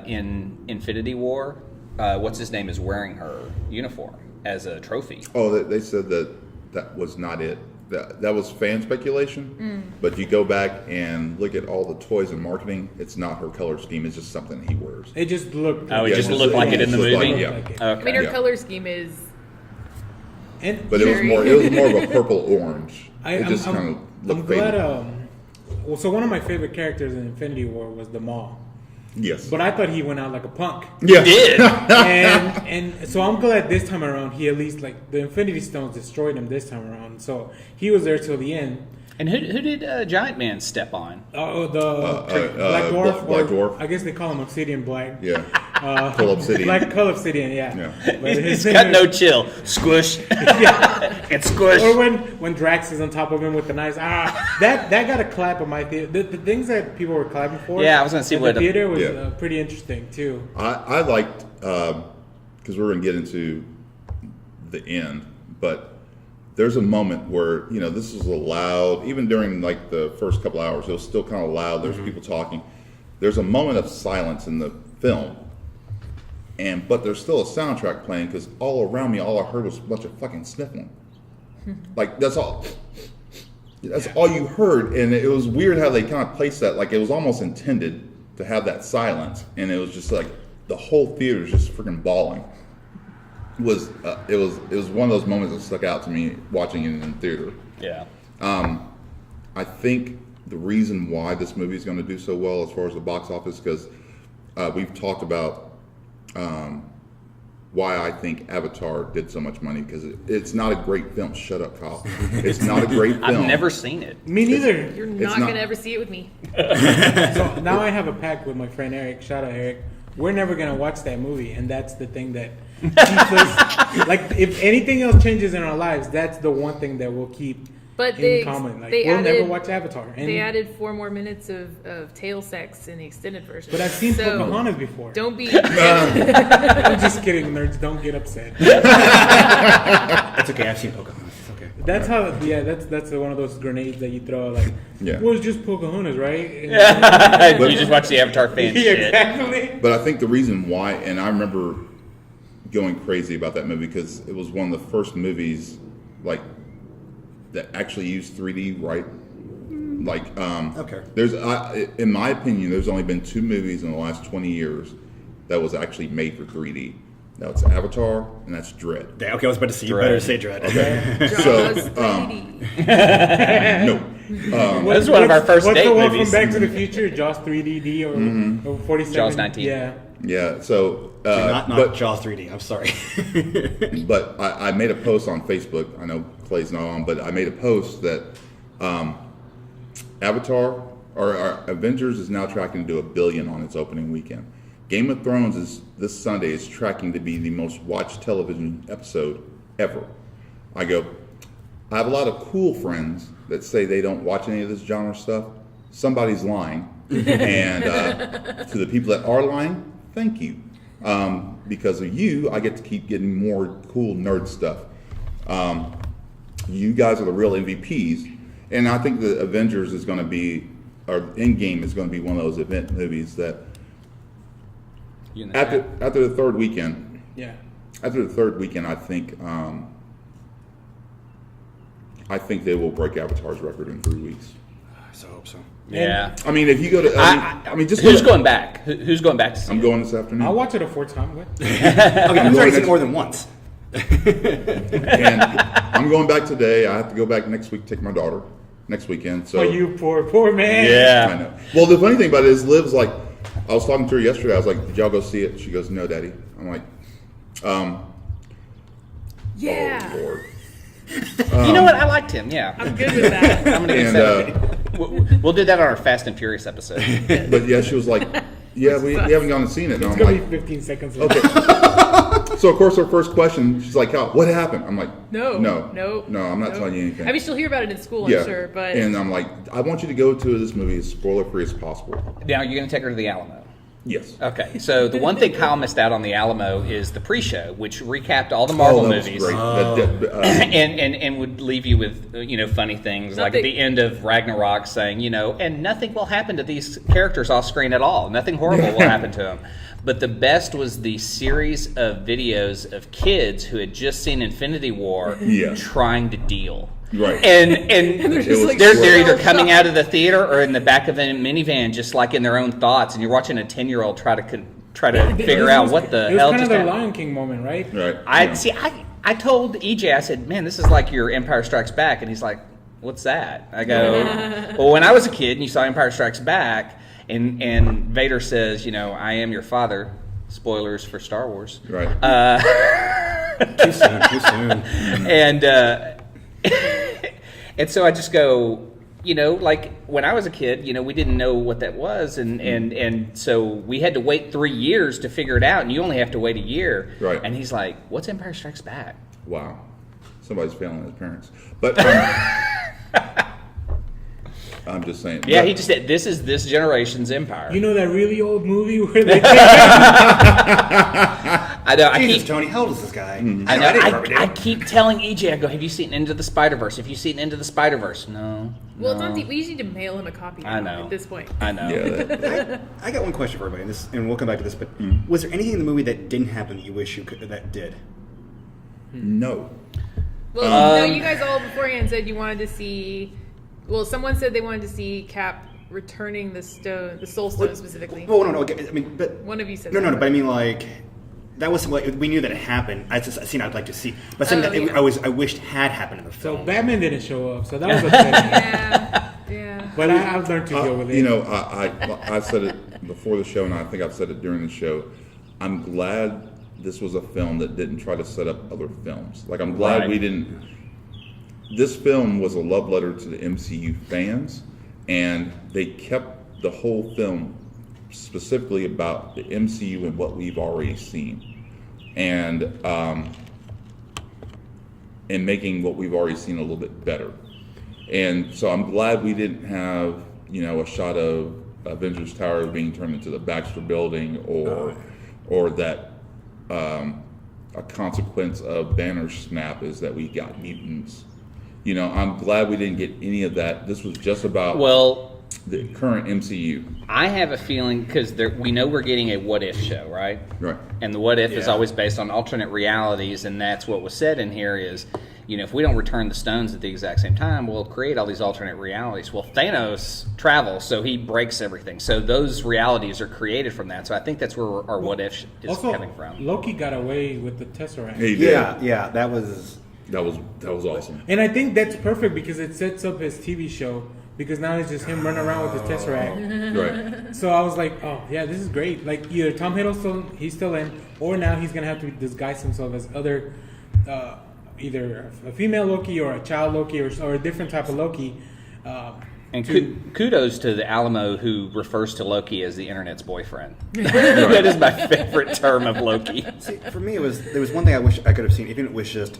in Infinity War, what's his name is wearing her uniform as a trophy. Oh, they said that was not it. That was fan speculation. But you go back and look at all the toys and marketing. It's not her color scheme. It's just something he wears. It just looked. Oh, it Yeah, just it looked like it in just the looked movie. like- yeah. Like it. I mean, Okay. her Yeah. color scheme is. And But it was Very- more of a purple orange. It just kind of I'm looked glad. faded. Well, so one of my favorite characters in Infinity War was the Maw, Yes. but I thought he went out like a punk. yeah. Did and so I'm glad this time around he at least like the Infinity Stones destroyed him this time around. So he was there till the end. and who did Giant Man step on? Oh, the Black Dwarf. Black or Dwarf. I guess they call him Obsidian Black. Yeah. Full obsidian. Black Cull Obsidian. Yeah. Yeah. But He's his got name no is- chill. Squish. And squish. Or when Drax is on top of him with the knives, that got a clap in my theater. The things that people were clapping for, Yeah, I was gonna see at what the theater was Yeah. pretty interesting too. I liked, because we're going to get into the end, but there's a moment where, this is a loud, even during like the first couple hours, it was still kind of loud. There's people talking. There's a moment of silence in the film. But there's still a soundtrack playing because all around me, all I heard was a bunch of fucking sniffling. Like, that's all. That's all you heard. And it was weird how they kind of placed that. Like, it was almost intended to have that silence. And it was just like the whole theater was just freaking bawling. It was one of those moments that stuck out to me watching it in the theater. Yeah. I think the reason why this movie is going to do so well as far as the box office, because we've talked about why I think Avatar did so much money, because it's not a great film. Shut up, Kyle. It's not a great film. I've never seen it. Me neither. You're It's not not- going to ever see it with me. So now I have a pact with my friend Eric. Shout out Eric. We're never gonna watch that movie, and that's the thing that keeps us. Like, if anything else changes in our lives, that's the one thing that we'll keep But in they common. Like, they we'll added, never watch Avatar. And, They added 4 more minutes of tail sex in the extended version. but I've seen So, Pocahontas before. Don't be. I'm just kidding, nerds. Don't get upset. It's okay. I've seen Pocahontas. It's okay. That's how. Yeah, that's one of those grenades that you throw. Like, Yeah. well, it's just Pocahontas, right? And- You just watch the Avatar fan Yeah, shit. exactly. But I think the reason why, and I remember going crazy about that movie because it was one of the first movies like that actually used 3D, right? Like, Okay. there's, in my opinion, there's only been 2 movies in the last 20 years that was actually made for 3D. That's Avatar and that's Dread. Okay, I was about to say, you Dread. better say Dread. So, Jaws 3D. no. This is one of our first What's date the one movies. from Back to the Future? Jaws 3D or 47? Jaws 19. Yeah. Yeah, so, not but, Jaws 3D. I'm sorry. but I made a post on Facebook. I know Clay's not on, but I made a post that Avatar or Avengers is now tracking to do $1 billion on its opening weekend. Game of Thrones is this Sunday is tracking to be the most watched television episode ever. I have a lot of cool friends that say they don't watch any of this genre stuff. Somebody's lying, and to the people that are lying, thank you. Because of you, I get to keep getting more cool nerd stuff. You guys are the real MVPs, and I think the Avengers is going to be, or Endgame is going to be one of those event movies that You know, after the third weekend, Yeah. I think they will break Avatar's record in 3 weeks. I so hope so. Yeah. I mean, if you go to, I mean, just Who's going back? Who's going back to see I'm it? going this afternoon. I'll watch it a fourth time. What? Okay, I've already seen next- more than once. And I'm going back today. I have to go back next week, take my daughter next weekend. So Oh, you poor man. I Yeah. know. Well, the funny thing about it is, Liv's like, I was talking to her yesterday. I was like, "Did y'all go see it?" She goes, "No, Daddy." I'm like, Yeah. "Oh Lord." You know what? I liked him. Yeah. I'm good with that. I'm gonna get And that. We'll do that on our Fast and Furious episode. but yeah, she was like, "Yeah, we haven't gone and seen it." And It's I'm gonna like, be 15 seconds. "Okay." So of course, her first question, she's like, "How? What happened?" I'm like, No. no, No. no, I'm not no. telling you anything." I mean, she'll hear about it in school, yeah, I'm sure, but and I'm like, I want you to go to this movie as spoiler free as possible. Now you're gonna take her to the Alamo. Yes. Okay, so the one thing Kyle missed out on the Alamo is the pre-show, which recapped all the Marvel that was movies. great. And would leave you with funny things like at Nothing- the end of Ragnarok saying and nothing will happen to these characters off screen at all. Nothing horrible will happen to them. But the best was the series of videos of kids who had just seen Infinity War Yeah. trying to deal. Right. And they're It just was like they're either so coming shocked. out of the theater or in the back of a minivan, just like in their own thoughts, and you're watching a 10-year-old try to figure out what the It was hell kind just of the happened. Lion King moment, right? Right. I told EJ, I said, "Man, this is like your Empire Strikes Back," and he's like, "What's that?" I go, "Well, when I was a kid and you saw Empire Strikes Back, and Vader says, I am your father." Spoilers for Star Wars. Right. Too soon. Too soon. And and so I just go, like when I was a kid, we didn't know what that was, and so we had to wait 3 years to figure it out, and you only have to wait a year. Right. And he's like, "What's Empire Strikes Back?" Wow. Somebody's failing his parents. But I'm just saying. Yeah, But- he just said, "This is this generation's Empire." You know that really old movie where they I know. Jesus, Tony, how old is this guy? I know. didn't remember I it. keep telling EJ, I go, "Have you seen Into the Spider-Verse? Have you seen Into the Spider-Verse?" No. Well, it's no. on we just need to mail him a copy I now know. at this point. I know. Yeah. I got one question for everybody, and we'll come back to this. But was there anything in the movie that didn't happen that you wish that did? No. Well, no, you guys all beforehand said you wanted to see. Well, someone said they wanted to see Cap returning the Soul Stone specifically. Well, no. I mean, but One of you said no, that. But I mean, like that was like we knew that it happened. It's just a scene I'd like to see, but something that yeah. I wished had happened in the So film. Batman didn't show up, so that was upsetting. Yeah. But I've learned to deal with it. I said it before the show, and I think I've said it during the show. I'm glad this was a film that didn't try to set up other films. Like, I'm glad Right. we didn't. This film was a love letter to the MCU fans, and they kept the whole film specifically about the MCU and what we've already seen, and making what we've already seen a little bit better. And so I'm glad we didn't have, a shot of Avengers Tower being turned into the Baxter Building, or that a consequence of Banner snap is that we got mutants. I'm glad we didn't get any of that. This was just about the current MCU. I have a feeling because we know we're getting a what if show, right? Right. And the what if is Yeah. always based on alternate realities, and that's what was said in here is, if we don't return the stones at the exact same time, we'll create all these alternate realities. Well, Thanos travels, so he breaks everything. So those realities are created from that. So I think that's where our what if is also, coming from. Loki got away with the Tesseract. He did. Yeah, that was. That was awesome. And I think that's perfect because it sets up his TV show. Because now it's just him running around with the Tesseract. Right. So I was like, oh, yeah, this is great. Like, either Tom Hiddleston, he's still in, or now he's going to have to disguise himself as other, either a female Loki or a child Loki or a different type of Loki. And kudos to the Alamo who refers to Loki as the internet's boyfriend. That is my favorite term of Loki. See, for me, there was one thing I wish I could have seen, even if it was just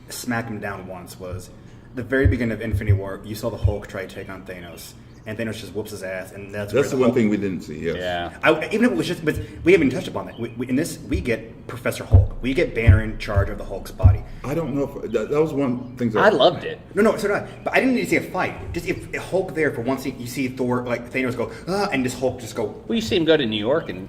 smack him down once, was the very beginning of Infinity War. You saw the Hulk try to take on Thanos, and Thanos just whoops his ass, and that's That's where the one Hulk- thing we didn't see. Yes. Yeah. Even if it was just, but we haven't touched upon that. In this, we get Professor Hulk. We get Banner in charge of the Hulk's body. I don't know if that was one thing. I loved it. No, so did I. But I didn't need to see a fight. Just if Hulk there for one scene, you see Thor, like Thanos go, and this Hulk just go. Well, you see him go to New York and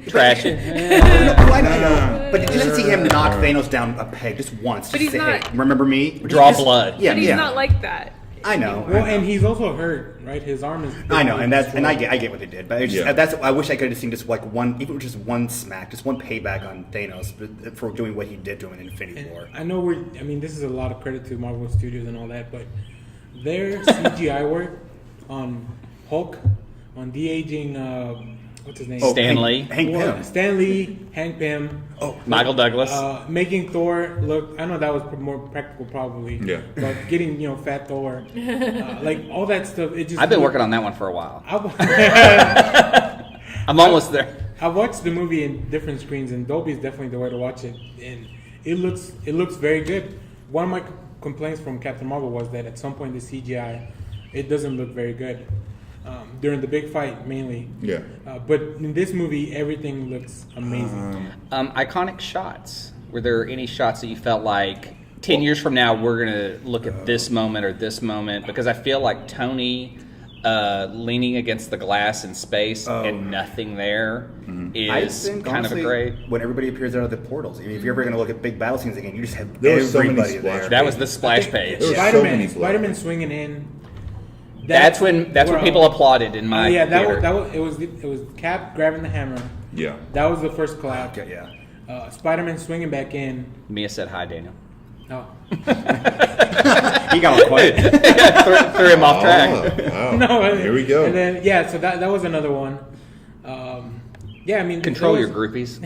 trash it. No, I know. But just to see him knock Thanos down a peg just once. But just he's say, not- hey, remember me? Draw Just- blood. Yeah, But he's yeah. not like that I know. Well, and he's also hurt, right? His arm is. I know, and destroyed. I get what they did, but it's just, I wish I could have seen just like one, even just one smack, just one payback on Thanos for doing what he did to him in Infinity War. I know this is a lot of credit to Marvel Studios and all that, but their CGI work on Hulk, on de-aging, what's his name? Stan Lee. Hank Pym. Stan Lee, Hank Pym. Michael Douglas. Making Thor look, I know that was more practical probably. Yeah. But getting, fat Thor, like all that stuff, it just. I've been working on that one for a while. I I'm almost there. watched the movie in different screens, and Dolby is definitely the way to watch it, and it looks very good. One of my complaints from Captain Marvel was that at some point the CGI, it doesn't look very good. During the big fight, mainly. Yeah. But in this movie, everything looks amazing. Iconic shots. Were there any shots that you felt like 10 years from now we're going to look at this moment or this moment? Because I feel like Tony leaning against the glass in space and nothing there is kind honestly, of a great. When everybody appears out of the portals, if you're ever going to look at big battle scenes again, you just have There were so many everybody splash there. That was the splash page. There were so many Spider-Man swinging in. That's when people applauded in my theater. It was Cap grabbing the hammer. Yeah. That was the first clap. Okay, yeah. Spider-Man swinging back in. Mia said hi, Daniel. Oh. He got all quiet. threw him off track. Oh, wow. No, Here we go. And then so that was another one. Control there your was- groupies.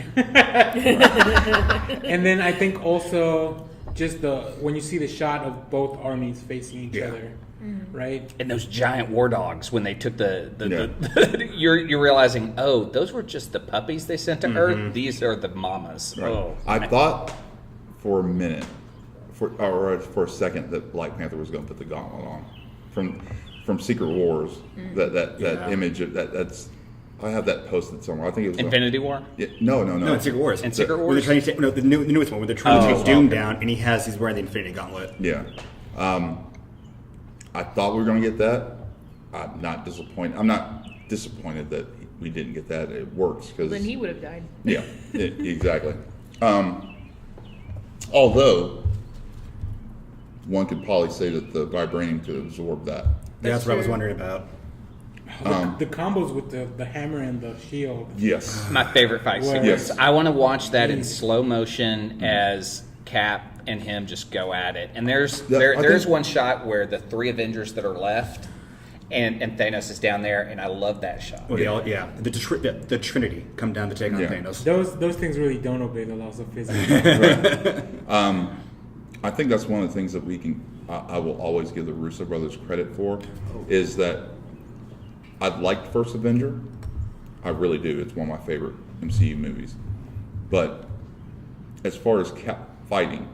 And then I think also just when you see the shot of both armies facing each other, right? And those giant war dogs, when they took you're realizing, those were just the puppies they sent to Earth. These are the mamas. Right. Oh, I thought for a minute, for a second, that Black Panther was going to put the gauntlet on from Secret Wars. That image of that's. I have that posted somewhere. I think it was Infinity War. Yeah, no. No, in Secret Wars. In Secret Where Wars. they're trying to take, the newest one, where they're trying to take Doom down, and he's wearing the Infinity Gauntlet. Yeah. I thought we were going to get that. I'm not disappointed. I'm not disappointed that we didn't get that. It works because Then he would have died. Yeah, exactly. Although one could probably say that the vibranium could absorb that. That's what I was true. wondering about. The combos with the hammer and the shield. Yes. My favorite fight Well, sequence. yes. I want to watch that in slow motion as Cap and him just go at it. And there's Yeah, I there's think- one shot where the three Avengers that are left and Thanos is down there, and I love that shot. Well, the Trinity come down to take on Yeah. Thanos. Those things really don't obey the laws of physics. I think that's one of the things that I will always give the Russo brothers credit for, is that I liked First Avenger. I really do. It's one of my favorite MCU movies. But as far as Cap fighting,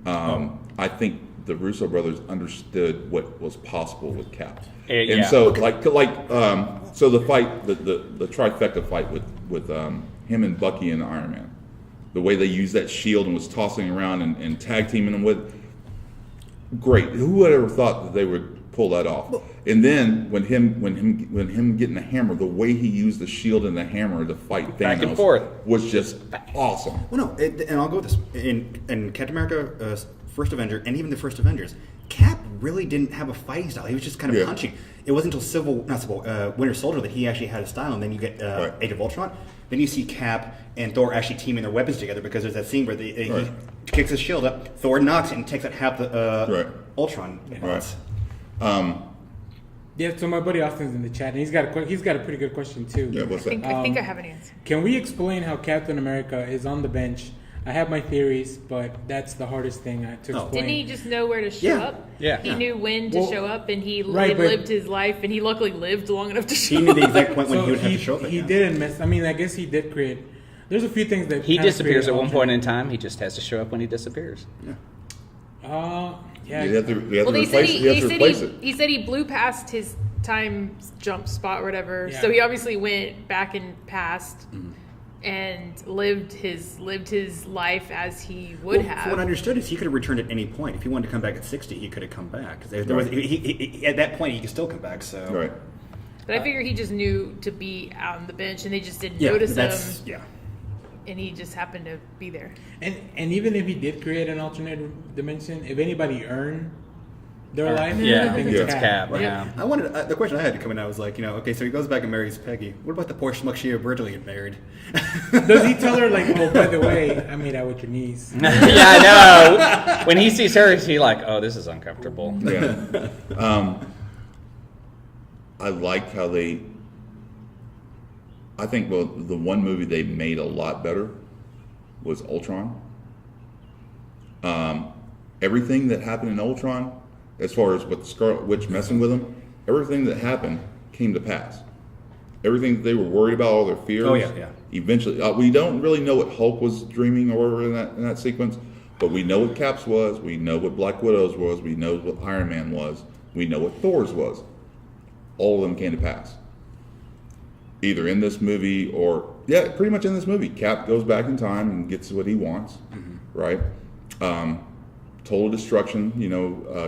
I think the Russo brothers understood what was possible with Cap. Yeah. And so, so the fight, the trifecta fight with him and Bucky and Iron Man, the way they used that shield and was tossing around and tag teaming them with, great. Who would have ever thought that they would pull that off? And then when him getting the hammer, the way he used the shield and the hammer to fight Thanos Back and forth. was just awesome. Well, no, and I'll go with this. In Captain America, First Avenger, and even the First Avengers, Cap really didn't have a fighting style. He was just kind of punching. It wasn't until Winter Soldier that he actually had a style, and then you get Right. Age of Ultron. Then you see Cap and Thor actually teaming their weapons together, because there's that scene where he kicks his shield up, Thor knocks it and takes out half the Ultron. Right. Yeah, so my buddy Austin's in the chat, and he's got a pretty good question too. Yeah, what's I that? think I have an answer. Can we explain how Captain America is on the bench? I have my theories, but that's the hardest thing to explain. Didn't he just know where to show Yeah. up? Yeah. He knew when to Well, show up, and he right, but- lived his life, and he luckily lived long enough to show He knew up. the exact point when So he would have to show up. he didn't miss. I mean, I guess he did create. There's a few things that He kinda disappears created at one point alternate- in time. He just has to show up when he disappears. Yeah. You have to Well, they said replace it. he said he blew past his time jump spot or whatever. Yeah. So he obviously went back in past and lived his life as he would have. What I understood is he could have returned at any point. If he wanted to come back at 60, he could have come back. 'Cause there was, he, at that point, he could still come back. So Right. But I figure he just knew to be on the bench, and they just didn't yeah, notice that's him, yeah. and he just happened to be there. And even if he did create an alternate dimension, if anybody earned Their life. Yeah, I think it's Cap. Right. Yeah. I wanted the question I had to come in. I was like, okay, so he goes back and marries Peggy. What about the poor schmuck she originally married? Does he tell her like, oh, by the way, I made out with your niece? Yeah, I know. When he sees her, is he like, oh, this is uncomfortable? Yeah. I like how I think the one movie they made a lot better was Ultron. Everything that happened in Ultron, as far as with the Scarlet Witch messing with them, everything that happened came to pass. Everything that they were worried about, all their fears. Oh, yeah. Eventually, we don't really know what Hulk was dreaming or whatever in that sequence, but we know what Cap's was. We know what Black Widow's was. We know what Iron Man was. We know what Thor's was. All of them came to pass. Either in this movie or, pretty much in this movie. Cap goes back in time and gets what he wants, right? Total destruction,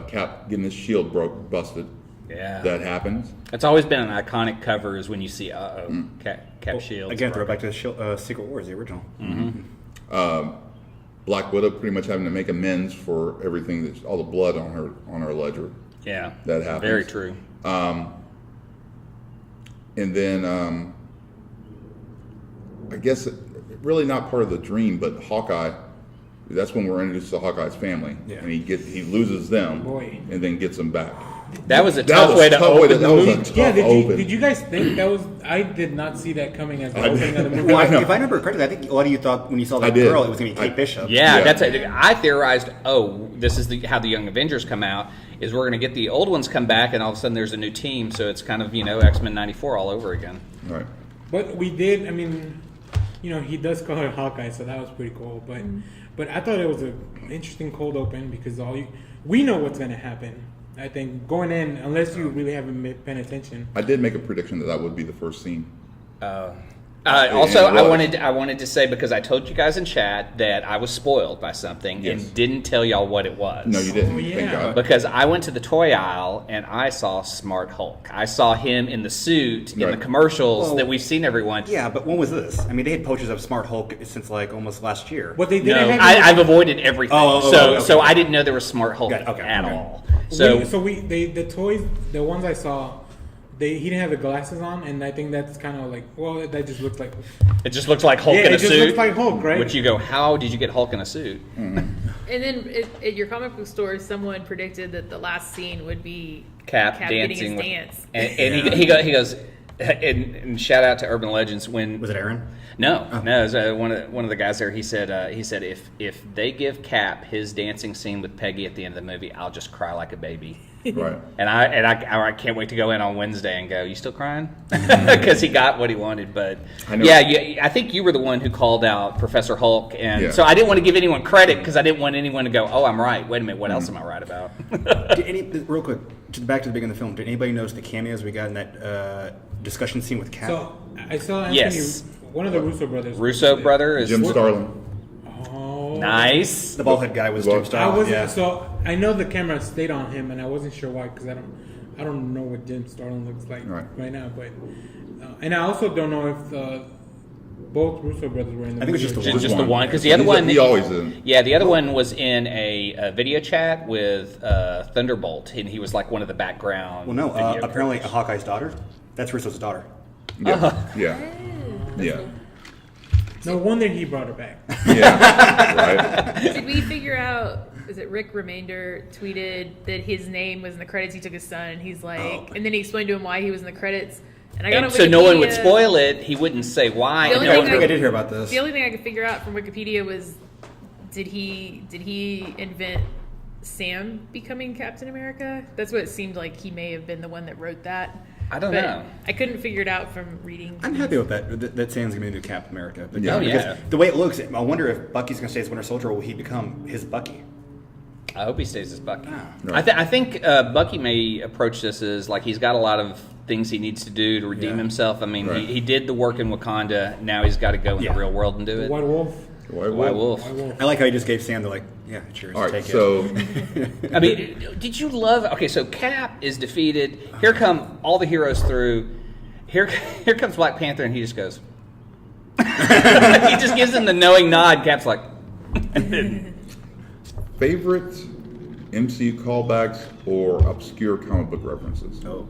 Cap getting his shield busted. Yeah. That happens. It's always been an iconic cover is when you see, Cap shield. Again, throw back to Secret Wars, the original. Black Widow pretty much having to make amends for everything, all the blood on her ledger. Yeah. That happens. Very true. And then, I guess, really not part of the dream, but Hawkeye. That's when we're introduced to Hawkeye's family, and he loses them, and then gets them back. That was a tough way to open the movie. Yeah, did you guys think that was? I did not see that coming as the opening of the movie. Well, if I remember correctly, I think a lot of you thought when you saw that girl, it was going to be Kate Bishop. Yeah, that's it. I theorized. This is how the Young Avengers come out. Is we're going to get the old ones come back, and all of a sudden there's a new team. So it's kind of X-Men '94 all over again. Right. But we did. I mean, he does call her Hawkeye, so that was pretty cool. But I thought it was an interesting cold open because we know what's going to happen. I think going in, unless you really haven't been paying attention. I did make a prediction that would be the first scene. Also, I wanted to say, because I told you guys in chat that I was spoiled by something and didn't tell y'all what it was. No, you didn't. Oh, yeah. Thank God. Because I went to the toy aisle and I saw Smart Hulk. I saw him in the suit in the commercials that we've seen everyone. Yeah, but when was this? I mean, they had posters of Smart Hulk since like almost last year. What they didn't have. I've avoided everything. Okay. So I didn't know there was Smart Hulk at all. The toys, the ones I saw, he didn't have the glasses on, and I think that's kind of like, well, that just looks like. It just looks like Hulk in a suit. It just looks like Hulk, right? Which you go, how did you get Hulk in a suit? And then at your comic book store, someone predicted that the last scene would be Cap dancing with, dance. And he goes, and shout out to Urban Legends when Was it Aaron? No, it was one of the guys there. He said if they give Cap his dancing scene with Peggy at the end of the movie, I'll just cry like a baby. Right. And I can't wait to go in on Wednesday and go, you still crying? Because he got what he wanted. But I think you were the one who called out Professor Hulk, and so I didn't want to give anyone credit because I didn't want anyone to go, oh, I'm right. Wait a minute, what else am I right about? Real quick, back to the beginning of the film. Did anybody notice the cameos we got in that discussion scene with Cap? So I saw Anthony, one of the Russo brothers. Russo brother is Jim Starlin. Oh, nice. The bald head guy was Jim Starlin. So I know the camera stayed on him, and I wasn't sure why because I don't know what Jim Starlin looks like right now. But and I also don't know if both Russo brothers were in the. I think it was just the one because the other one he always is. Yeah, the other one was in a video chat with Thunderbolt, and he was like one of the background. Well, no, video apparently creators. Hawkeye's daughter. That's Russo's daughter. Yeah. No wonder he brought her back. Yeah. Right. Did we figure out? Is it Rick Remainder tweeted that his name was in the credits? He took his son, and he's like, and then he explained to him why he was in the credits. And I got and so no one would spoil it. He wouldn't say why. The only I thing think I did hear about this. The only thing I could figure out from Wikipedia was, did he invent Sam becoming Captain America? That's what it seemed like. He may have been the one that wrote that. I don't know. I couldn't figure it out from reading. I'm happy with that. That Sam's going to be the new Captain America. But Yeah. The way it looks, I wonder if Bucky's going to stay as Winter Soldier, or will he become his Bucky? I hope he stays as Bucky. Right. I think Bucky may approach this as like he's got a lot of things he needs to do to redeem himself. I mean, he did the work in Wakanda. Now he's got to go in the real world and do it. White Wolf. White Wolf. I like how he just gave Sam the cheers. All right. Take So it. I mean, did you love? Okay, so Cap is defeated. Here come all the heroes through. Here comes Black Panther, and he just goes. He just gives him the knowing nod. Cap's like. favorite MCU callbacks or obscure comic book references? Oh,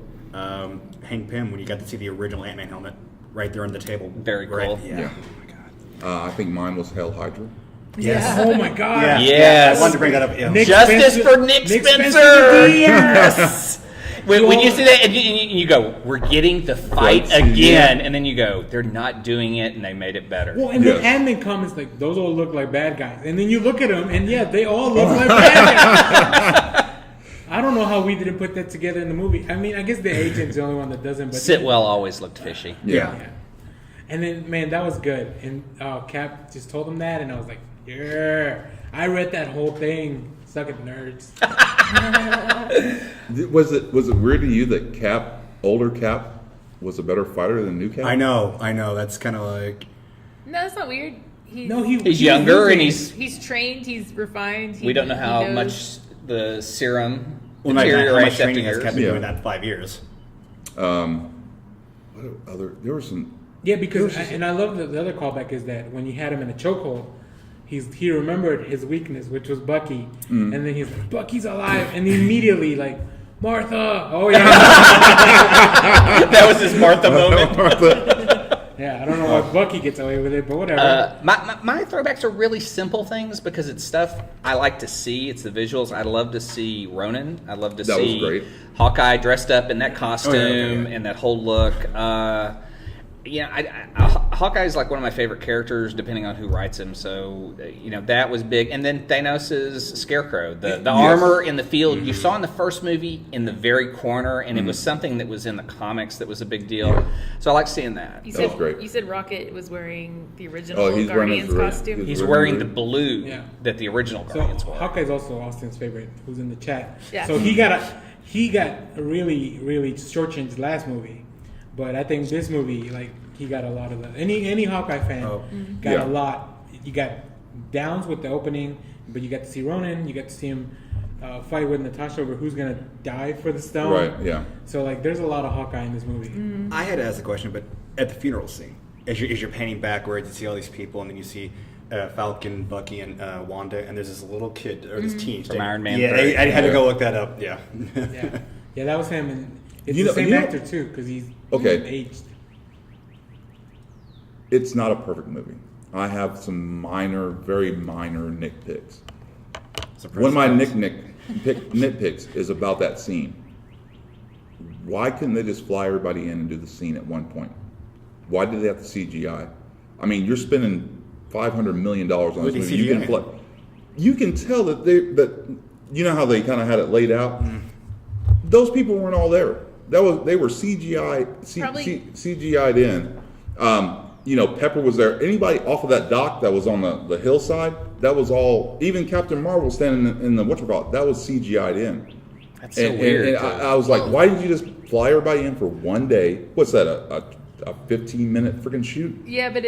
Hank Pym, when you got to see the original Ant-Man helmet right there on the table. Very cool. Yeah. Yeah. Oh my god. I think mine was Hail Hydra. Yes. Oh my god. Yeah. Yes. I wanted to bring that up. Yeah. Nick Justice Spencer- for Nick Nick Spencer. Spencer. Yes. When you see that, and you go, "We're getting the fight Right. again," Yeah. and then you go, "They're not doing it, and they made it better." Well, and Yes. the Ant-Man comments like those all look like bad guys, and then you look at them, and yeah, they all look like bad guys. I don't know how we didn't put that together in the movie. I mean, I guess the agent's the only one that doesn't. But Sitwell always looked fishy. Yeah. Yeah. And then, man, that was good. And Cap just told him that, and I was like, yeah. I read that whole thing. Suck it, nerds. Was it weird to you that older Cap, was a better fighter than new Cap? I know. That's kind of like. No, that's not weird. He's younger, and He's trained. He's refined. we don't know how he knows. much the serum Well, not even how much deteriorates after training has years. kept me Yeah. doing that in 5 years. What other? There were some. Yeah, because and I love the other callback is that when you had him in a chokehold, he remembered his weakness, which was Bucky, and then he's like, Bucky's alive, and he immediately like, Martha, oh yeah, That was his Martha moment. yeah. I don't know why Bucky gets away with it, but whatever. My throwbacks are really simple things because it's stuff I like to see. It's the visuals. I love to see Ronan. I love to That was see great. Hawkeye dressed up in that costume okay. and that whole look. Hawkeye is like one of my favorite characters, depending on who writes him. So, that was big. And then Thanos' Scarecrow, the armor in the field. You saw in the first movie in the very corner, and it was something that was in the comics that was a big deal. Yeah. So I like seeing that. You That said, was great. You said Rocket was wearing the original Oh, he's wearing Guardians his red- costume. He's He's wearing the wearing- blue Yeah. that the original So Guardians wore. Hawkeye's also Austin's favorite, who's in the chat. Yeah. So he got a really shortchanged last movie, but I think this movie, like, he got a lot of the any Hawkeye fan got Yeah. a lot. You got downs with the opening, but you got to see Ronan. You got to see him fight with Natasha over who's gonna die for the stone. Right. Yeah. So like, there's a lot of Hawkeye in this movie. I had to ask the question, but at the funeral scene, as you're panning backwards, you see all these people, and then you see Falcon, Bucky, and Wanda, and there's this little kid or this teen From Iron Man Yeah, 3. I had to Yeah. go look that up. Yeah. Yeah, that was him, and it's You the know- same you know- actor too, because he's Okay. aged. It's not a perfect movie. I have some very minor nitpicks. One of my nitpicks is about that scene. Why couldn't they just fly everybody in and do the scene at one point? Why did they have to CGI? I mean, you're spending $500 million on this With the movie. You can CGI. fly. You can tell that you know how they kind of had it laid out. Those people weren't all there. They were CGI'd in. Pepper was there. Anybody off of that dock that was on the hillside, that was all. Even Captain Marvel standing in the whatchamacallit, that was CGI'd in. That's so weird. And I was like, why did you just fly everybody in for one day? What's that? A 15-minute freaking shoot? Yeah, but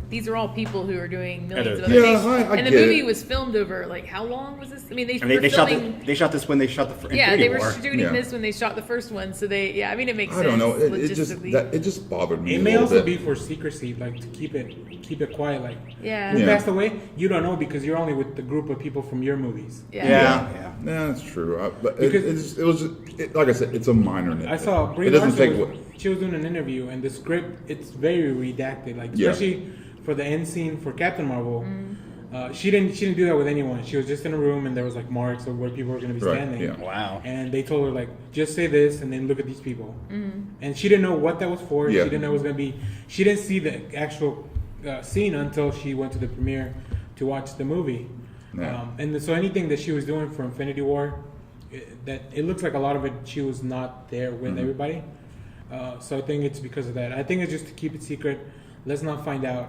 these are all people who are doing millions of Yeah, other things. I And the get movie it. was filmed over like how long was this? I mean, And were they shot filming. they shot this when they shot the Yeah, Infinity they were War. shooting Yeah. this when they shot the first one, so it makes sense. I don't know. It logistically. just bothered me. It a may little also bit. be for secrecy, like to keep it quiet. Like, Yeah. who Yeah. passed away? You don't know because you're only with the group of people from your movies. Yeah. Yeah. Yeah, that's true. But Because- it was like I said, it's a minor nitpick. I saw Brie It doesn't take Larson. She was doing an interview, and the script it's very redacted. Like Yeah. especially for the end scene for Captain Marvel, she didn't do that with anyone. She was just in a room, and there was like marks of where people were going to be Right, standing. yeah. Wow. And they told her like, just say this, and then look at these people. And she didn't know what that was for. Yeah. She didn't know it was going to be. She didn't see the actual scene until she went to the premiere to watch the movie. Yeah. So anything that she was doing for Infinity War, it looks like a lot of it she was not there with everybody. So I think it's because of that. I think it's just to keep it secret. Let's not find out.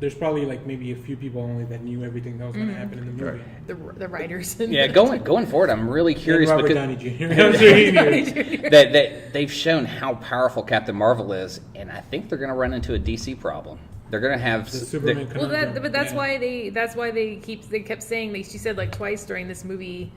There's probably like maybe a few people only that knew everything that was going to happen in the movie. Right. The writers. Yeah, going forward, I'm really curious And Robert because Downey Jr. I'm sure he knew. that they've shown how powerful Captain Marvel is, and I think they're going to run into a DC problem. They're going to have The Superman Well, conundrum. but that's Yeah. why they kept saying she said like twice during this movie,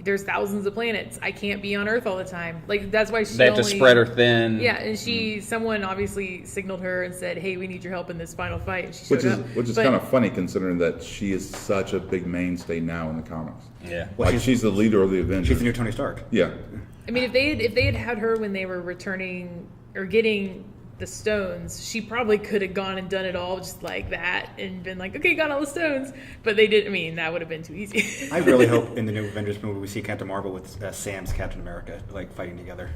there's thousands of planets. I can't be on Earth all the time. Like that's why she They have to only, spread her thin. Yeah, and someone obviously signaled her and said, "Hey, we need your help in this final fight." And she showed Which is But- kind of funny considering that she is such a big mainstay now in the comics. Yeah. Well, Like she's the leader of the Avengers. She's the new Tony Stark. Yeah. I mean, if they had her when they were returning or getting the stones, she probably could have gone and done it all just like that and been like, okay, got all the stones. But they didn't. I mean, that would have been too easy. I really hope in the new Avengers movie we see Captain Marvel with Sam's Captain America like fighting together.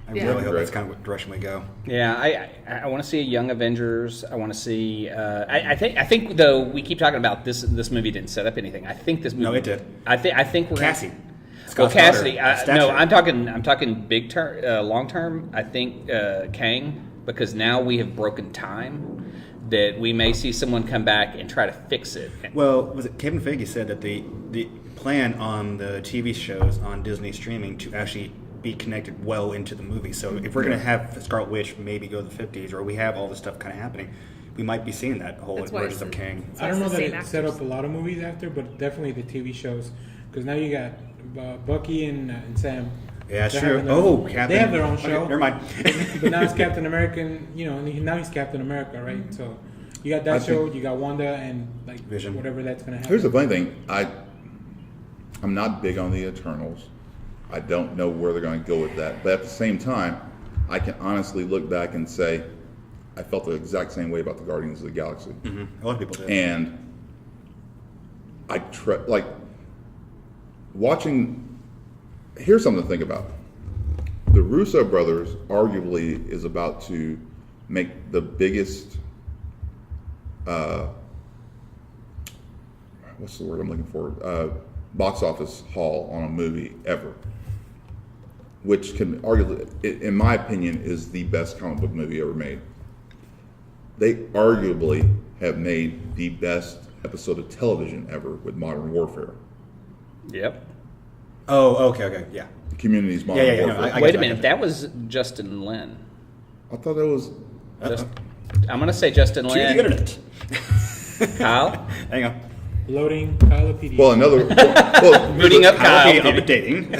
I Yeah. really hope Right. that's kind of what direction we go. Yeah, I want to see a young Avengers. I want to see. I think though we keep talking about this movie didn't set up anything. I think this movie. No, it did. I think we're Cassie. Well, Scott's Cassidy. daughter, No, statue. I'm talking big term, long term. I think Kang, because now we have broken time. That we may see someone come back and try to fix it. Well, was it Kevin Feige said that the plan on the TV shows on Disney streaming to actually be connected well into the movie. So if we're going to have Scarlet Witch maybe go to the 50s, or we have all this stuff kind of happening, we might be seeing that whole That's why emergence it's- of Kang. it's I don't know the that same it set actors. up a lot of movies after, but definitely the TV shows. Because now you got Bucky and Sam. Yeah, They're sure. having their Oh, own- Captain. They have their own Okay, show. never mind. But now it's Captain America, and, and now he's Captain America, right? So you got that I show, think- you got Wanda, and like Vision. whatever that's gonna happen. Here's the funny thing. I'm not big on the Eternals. I don't know where they're going to go with that. But at the same time, I can honestly look back and say I felt the exact same way about the Guardians of the Galaxy. A lot of people did. And like watching. Here's something to think about. The Russo brothers arguably is about to make the biggest. What's the word I'm looking for? Box office haul on a movie ever, which can arguably, in my opinion, is the best comic book movie ever made. They arguably have made the best episode of television ever with Modern Warfare. Yep. Oh, okay, yeah. Community's Modern Yeah, no, Warfare. I Wait get a minute. that. That was Justin Lin. I thought that was. I'm going to say Justin To the Lin. internet. Kyle. Hang on. Loading Kylopedia. Well, another. Well, Booting up Kyle Kyle. updating.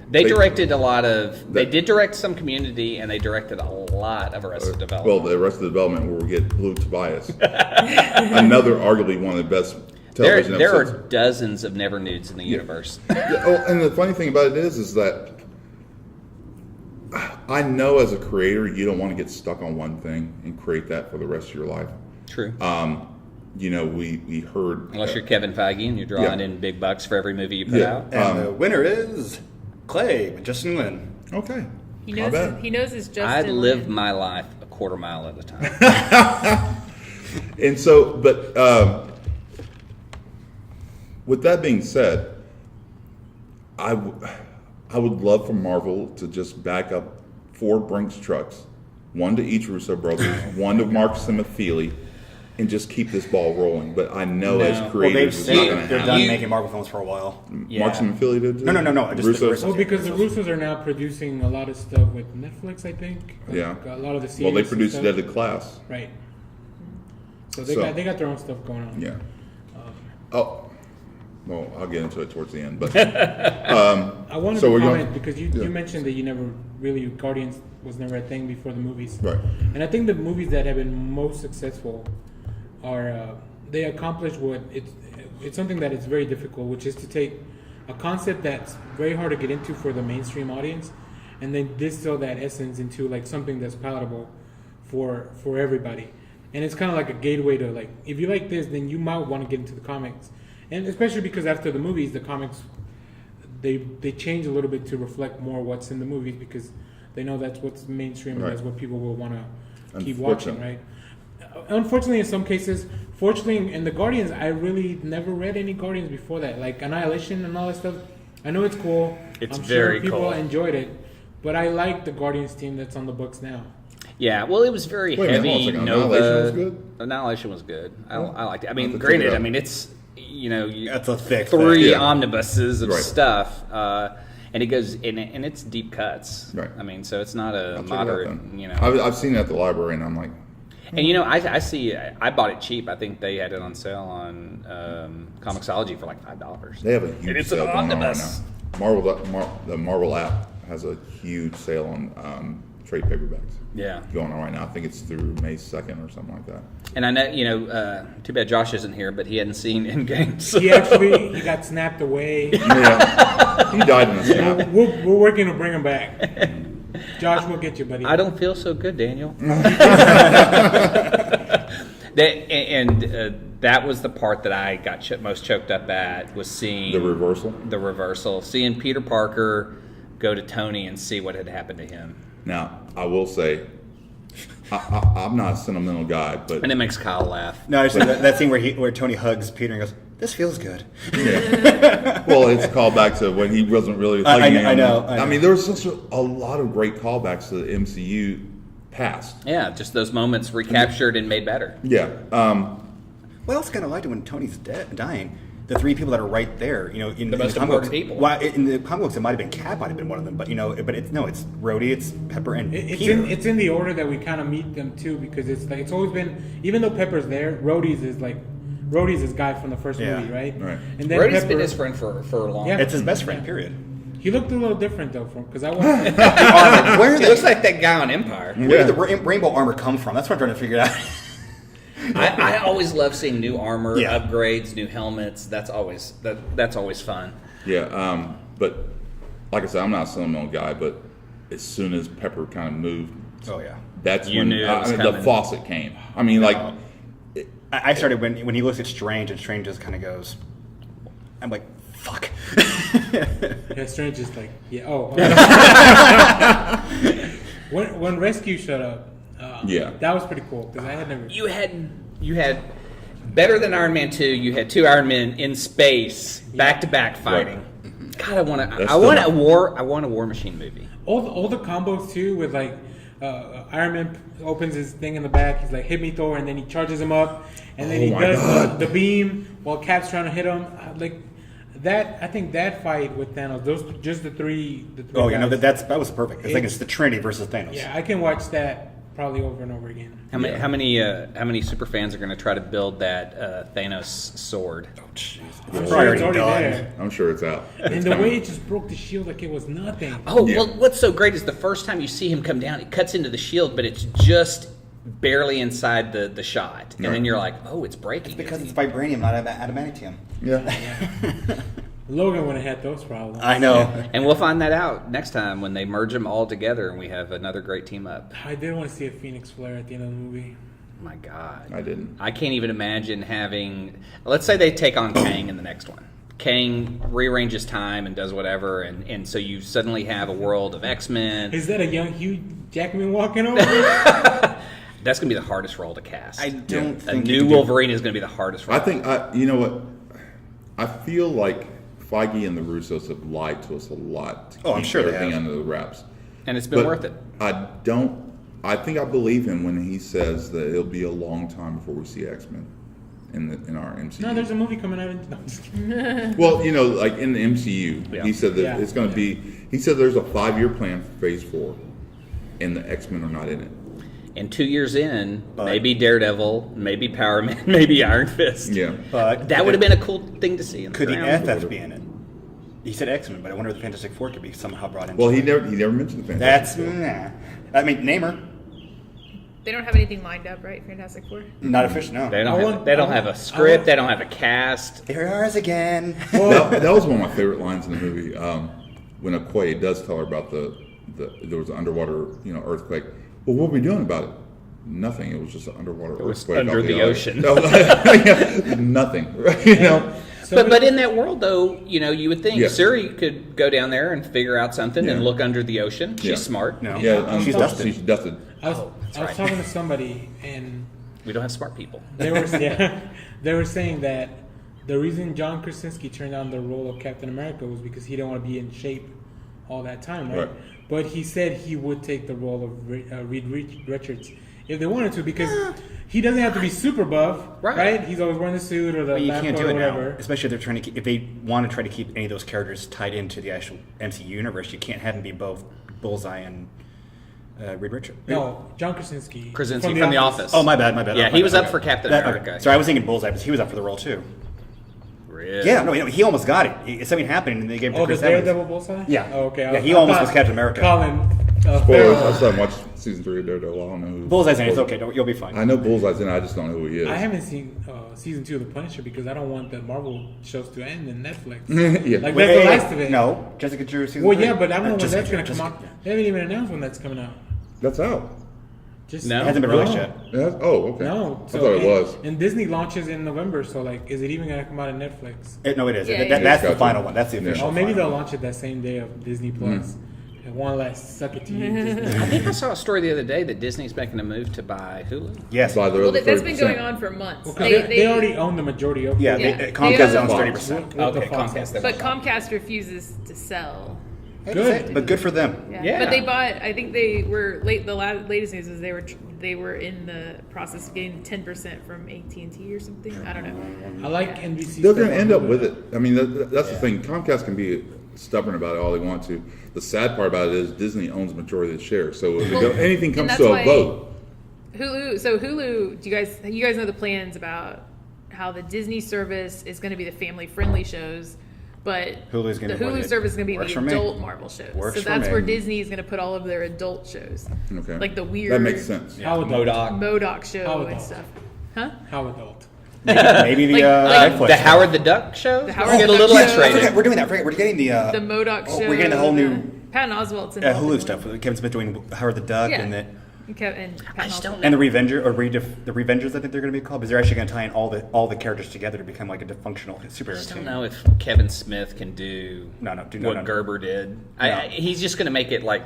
They directed a lot of. They did direct some Community, and they directed a lot of Arrested Development. Well, the rest of the development where we get Blue Tobias, another arguably one of the best television there are episodes. dozens of Never Nudes in the universe. Yeah, oh, and the funny thing about it is that I know as a creator you don't want to get stuck on one thing and create that for the rest of your life. True. We heard Unless you're Kevin Feige and you're drawing Yeah. in big bucks for every movie you put Yeah. out. And the winner is Clay with Justin Lin. okay. He Not knows. bad. He knows his Justin. I live Lin. my life a quarter mile at a time. And so, but with that being said, I would love for Marvel to just back up 4 Brinks trucks, one to each Russo brothers, one to Mark Simafili, and just keep this ball rolling. But I know No. as Well, they've creators, it's not said going to they're happen. done You- making Marvel films for a while. Yeah. Mark Simafili did. No, just the Russos? Russos. Well, because the Russos are now producing a lot of stuff with Netflix, I think. Like, Yeah. A lot of the series. Well, they and produced stuff. Deadly Class. Right. So they So- got their own stuff going on. Yeah. Well, I'll get into it towards the end, but I wanted So to we're comment going- because you mentioned that you never really Guardians was never a thing before the movies. right. And I think the movies that have been most successful are they accomplish what it's something that is very difficult, which is to take a concept that's very hard to get into for the mainstream audience, and then distill that essence into like something that's palatable for everybody. And it's kind of like a gateway to like if you like this, then you might want to get into the comics, and especially because after the movies, the comics they change a little bit to reflect more what's in the movies because they know that's what's mainstream Right. and that's what people will want to keep Unfortunate. watching, right? Unfortunately, in some cases, fortunately, in the Guardians, I really never read any Guardians before that, like Annihilation and all that stuff. I know it's cool. It's I'm very sure people cool. enjoyed it, but I like the Guardians team that's on the books now. Yeah, well, it was very Wait a minute, hold heavy. on a second. Annihilation was good? Annihilation was good. I liked it. I I'll mean, have to check granted, it out. I mean, it's That's a thick 3 thing. Yeah. omnibuses of Right. stuff, and it goes and it's deep cuts. Right. I mean, so it's not a I'll check it out moderate. then. You know, I've seen it at the library, and I'm like, And I see. I bought it cheap. I think they had it on sale on Comixology for like $5. They have a huge It's an sale going on right omnibus. now. The Marvel app has a huge sale on trade paperbacks Yeah. going on right now. I think it's through May 2nd or something like that. And I know, too bad Josh isn't here, but he hadn't seen Endgame. So. He got snapped away. Yeah, he died in a snap. We're working to bring him back. Josh, we'll get you, buddy. I don't feel so good, Daniel. That was the part that I got most choked up at, was seeing The reversal. The reversal, seeing Peter Parker go to Tony and see what had happened to him. Now, I will say, I'm not a sentimental guy, but And it makes Kyle laugh. No, I just that scene where Tony hugs Peter and goes, "This feels good." yeah. Well, it's a callback to when he wasn't really I hugging him. know. I mean, there was such a lot of great callbacks to the MCU past. Yeah, just those moments recaptured and made better. Yeah. Well, I also kind of liked it when Tony's dying. The three people that are right there, in The most comic important books- people. Well, in the comic books, it might have been Cap, might have been one of them, but it's Rhodey, it's Pepper, and Peter. It's in the order that we kind of meet them too, because it's always been, even though Pepper's there, Rhodey's is guy from the first Yeah. movie, right? Right. And then Rhodey's Pepper, been his friend for a long Yeah. time. It's his best friend. Period. He looked a little different though, because I watched. Armor. Where He did looks like that guy on Empire. the rainbow armor come from? That's what I'm trying to figure out. I always love seeing new armor, Yeah. upgrades, new helmets. That's always fun. Yeah. But like I said, I'm not a sentimental guy, but as soon as Pepper kind of moved, Oh yeah. that's You when knew it was the coming. faucet came. I mean, like, I started when he looks at Strange and Strange just kind of goes. I'm like, fuck. Yeah, Strange is like, yeah. Oh. when Rescue showed up, Yeah. that was pretty cool because I had never. You had better than Iron Man 2. You had two Iron Men in space, back to back fighting. God, I want a War Machine movie. All the combos too, with like Iron Man opens his thing in the back. He's like, "Hit me, Thor," and then he charges him up, and then Oh he my does God. the beam while Cap's trying to hit him. Like that, I think that fight with Thanos, those just the three. Oh, guys. that was perfect. It's like it's the Trinity versus Thanos. Yeah, I can watch that probably over and over again. How many super fans are going to try to build that Thanos sword? Oh, jeez. I'm It's sure it's already already done. there. I'm sure it's out. And It's the coming. way it just broke the shield like it was nothing. Oh, Yeah. well, what's so great is the first time you see him come down, it cuts into the shield, but it's just barely inside the shot. And then Right. you're like, oh, it's breaking. Because it's vibranium, not adamantium. Yeah. Logan would have had those problems. I know. And we'll find that out next time when they merge them all together and we have another great team up. I did want to see a Phoenix flare at the end of the movie. My God. I didn't. I can't even imagine having. Let's say they take on Kang in the next one. Kang rearranges time and does whatever, and so you suddenly have a world of X-Men. Is that a young Hugh Jackman walking over? That's going to be the hardest role to cast. I don't A think new Wolverine is going to be the hardest role. I think, you know what? I feel like Feige and the Russos have lied to us a lot to Oh, I'm keep sure they everything have. under the wraps. And it's been But worth it. I think I believe him when he says that it'll be a long time before we see X-Men in our MCU. No, there's a movie coming out. No, I'm just kidding. Well, like in the MCU, Yeah. he said that Yeah. it's going to be. He said there's a 5-year plan for Phase 4, and the X-Men are not in it. And 2 years in, But- maybe Daredevil, maybe Power Man, maybe Iron Fist. Yeah. But That would have been a cool thing to see. In Could the ground. FF be in it? He said X-Men, but I wonder if the Fantastic Four could be somehow brought in. Well, he never mentioned the That's Fantastic Four. nah. I mean, name her. They don't have anything lined up, right? Fantastic Four. Not official. No. They I don't, want- they don't I have a want- script. They don't have a cast. There ours again. That was one of my favorite lines in the movie. When Okoye does tell her about there was an underwater earthquake. Well, what are we doing about it? Nothing. It was just an underwater was earthquake. under off the island. ocean. That was- yeah, nothing. Right? But in that world, though, you would think Yeah. Suri could go down there and figure out something and Yeah. look under the ocean. She's Yeah. smart. No. Yeah, She's dusted. She's dusted. I was, that's I was right. talking to somebody, and We don't have smart people. they were saying that the reason John Krasinski turned down the role of Captain America was because he didn't want to be in shape all that time, right? Right. But he said he would take the role of Reed Richards if they wanted to, because he doesn't have to be super buff, Right. right? He's always wearing the suit or the But you lab can't coat do or it whatever. now, especially if they're trying to if they want to try to keep any of those characters tied into the actual MCU universe. You can't have them be both Bullseye and Reed Richards. No, John Krasinski. Krasinski from The Office. Oh, my bad. Yeah, Oh, he was bad. up for Captain Okay. America. Sorry, I was thinking Bullseye, but he was up for the role too. Really? Yeah, no, he almost got it. Something happened, and they gave it to Oh, the Chris Evans. Daredevil Bullseye? Yeah. Oh, okay. Yeah, he almost was Captain America. Colin. Spoilers. Farrell. I still haven't watched season 3 of Daredevil. I don't know who. Bullseye's in it. It's okay. You'll be fine. I know Bullseye's in it. I just don't know who he is. I haven't seen season 2 of The Punisher because I don't want the Marvel shows to end in Netflix. Yeah. Like, Wait, that's the last of it. No, Jessica Drew season Well, 3. yeah, but I don't know when Jessica that's going to Drew, come Jessica- out. They haven't even announced when that's coming out. That's out. Just No? It hasn't been released No. yet. Yeah, oh, okay. No. I thought it was. And Disney launches in November, so, like, is it even going to come out on Netflix? No, it is. Yeah, That's the Gotcha. final one. That's the Yeah. official. Oh, maybe final they'll launch it that same day of Disney Plus. And one less suck it to you. Disney. I think I saw a story the other day that Disney's making a move to buy Hulu. Yes. By the Well, other that's been 30%. going on for months. Well, 'cause they already own the majority of Yeah, Yeah. Comcast They owns own 30%. with the Okay, Fox. Comcast. But Comcast refuses to sell. Good. But good for them. Yeah. But they bought. I think they were late. The latest news is they were in the process of getting 10% from AT&T or something. I don't know. I like NBC. They're stuff going to on end up Hulu. with it. I mean, that's the thing. Comcast can be stubborn about it all they want to. The sad part about it is Disney owns the majority of the shares. So if anything and comes that's to why a vote, Hulu. So Hulu. Do you guys know the plans about how the Disney service is going to be the family-friendly shows, but Hulu's gonna the be Hulu the- service is going to be works the for me. adult Marvel shows. Works So for that's me. where Disney is going to put all of their adult shows, okay, like the weird that makes sense. How adult? Modoc. Modoc How show and adult? stuff. Huh? How adult? Maybe the Like- Netflix The show. Howard the Duck show? The Howard Get a the little Duck X show. rated. We're doing that. We're getting the The Modoc show. we're getting the whole new Patton Oswalt's in Hulu it. stuff. Kevin Smith doing Howard the Duck Yeah. and the And Patton I just Oswalt. don't and the Revenger or the Revengers. I think they're going to be called because they're actually going to tie in all the characters together to become like a functional superhero I just don't team. know if Kevin Smith can do what Gerber did. He's just going to make it like,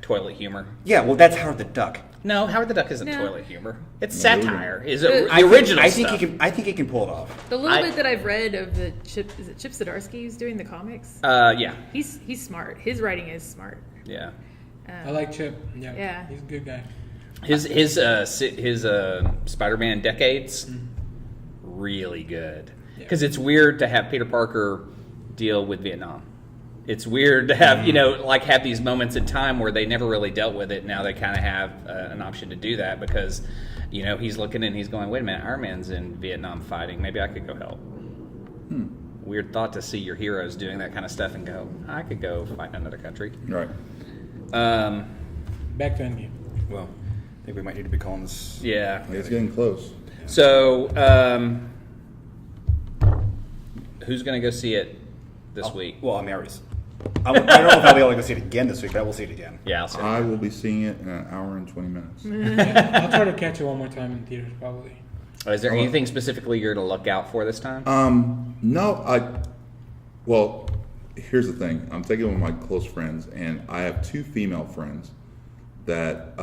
toilet humor. Yeah, well, that's Howard the Duck. No, Howard the Duck isn't No. toilet humor. It's No, satire. Is I it think- the original I think stuff? I think he can pull it off. The little I- bit that I've read of the Chip Zdarsky who's doing the comics, Yeah. he's smart. His writing is smart. Yeah. I like Chip. Yeah. Yeah. He's a good guy. His Spider-Man Decades, really good. Because it's weird to have Peter Parker deal with Vietnam. It's weird to have, have these moments in time where they never really dealt with it. Now they kind of have an option to do that because, he's looking and he's going, wait a minute, Iron Man's in Vietnam fighting. Maybe I could go help. Weird thought to see your heroes doing that kind of stuff and go, I could go fight in another country. Right. Back to Endgame. Well, I think we might need to be calling this. Yeah. It's getting close. So, who's going to go see it this week? Well, I already. I don't know if I'll be able to go see it again this week, but I will see it again. Yeah, I'll see it. I will be seeing it in an hour and 20 minutes. Yeah, I'll try to catch it one more time in theaters, probably. Is there anything specifically you're going to look out for this time? No, well, here's the thing. I'm taking one of my close friends, and I have two female friends that,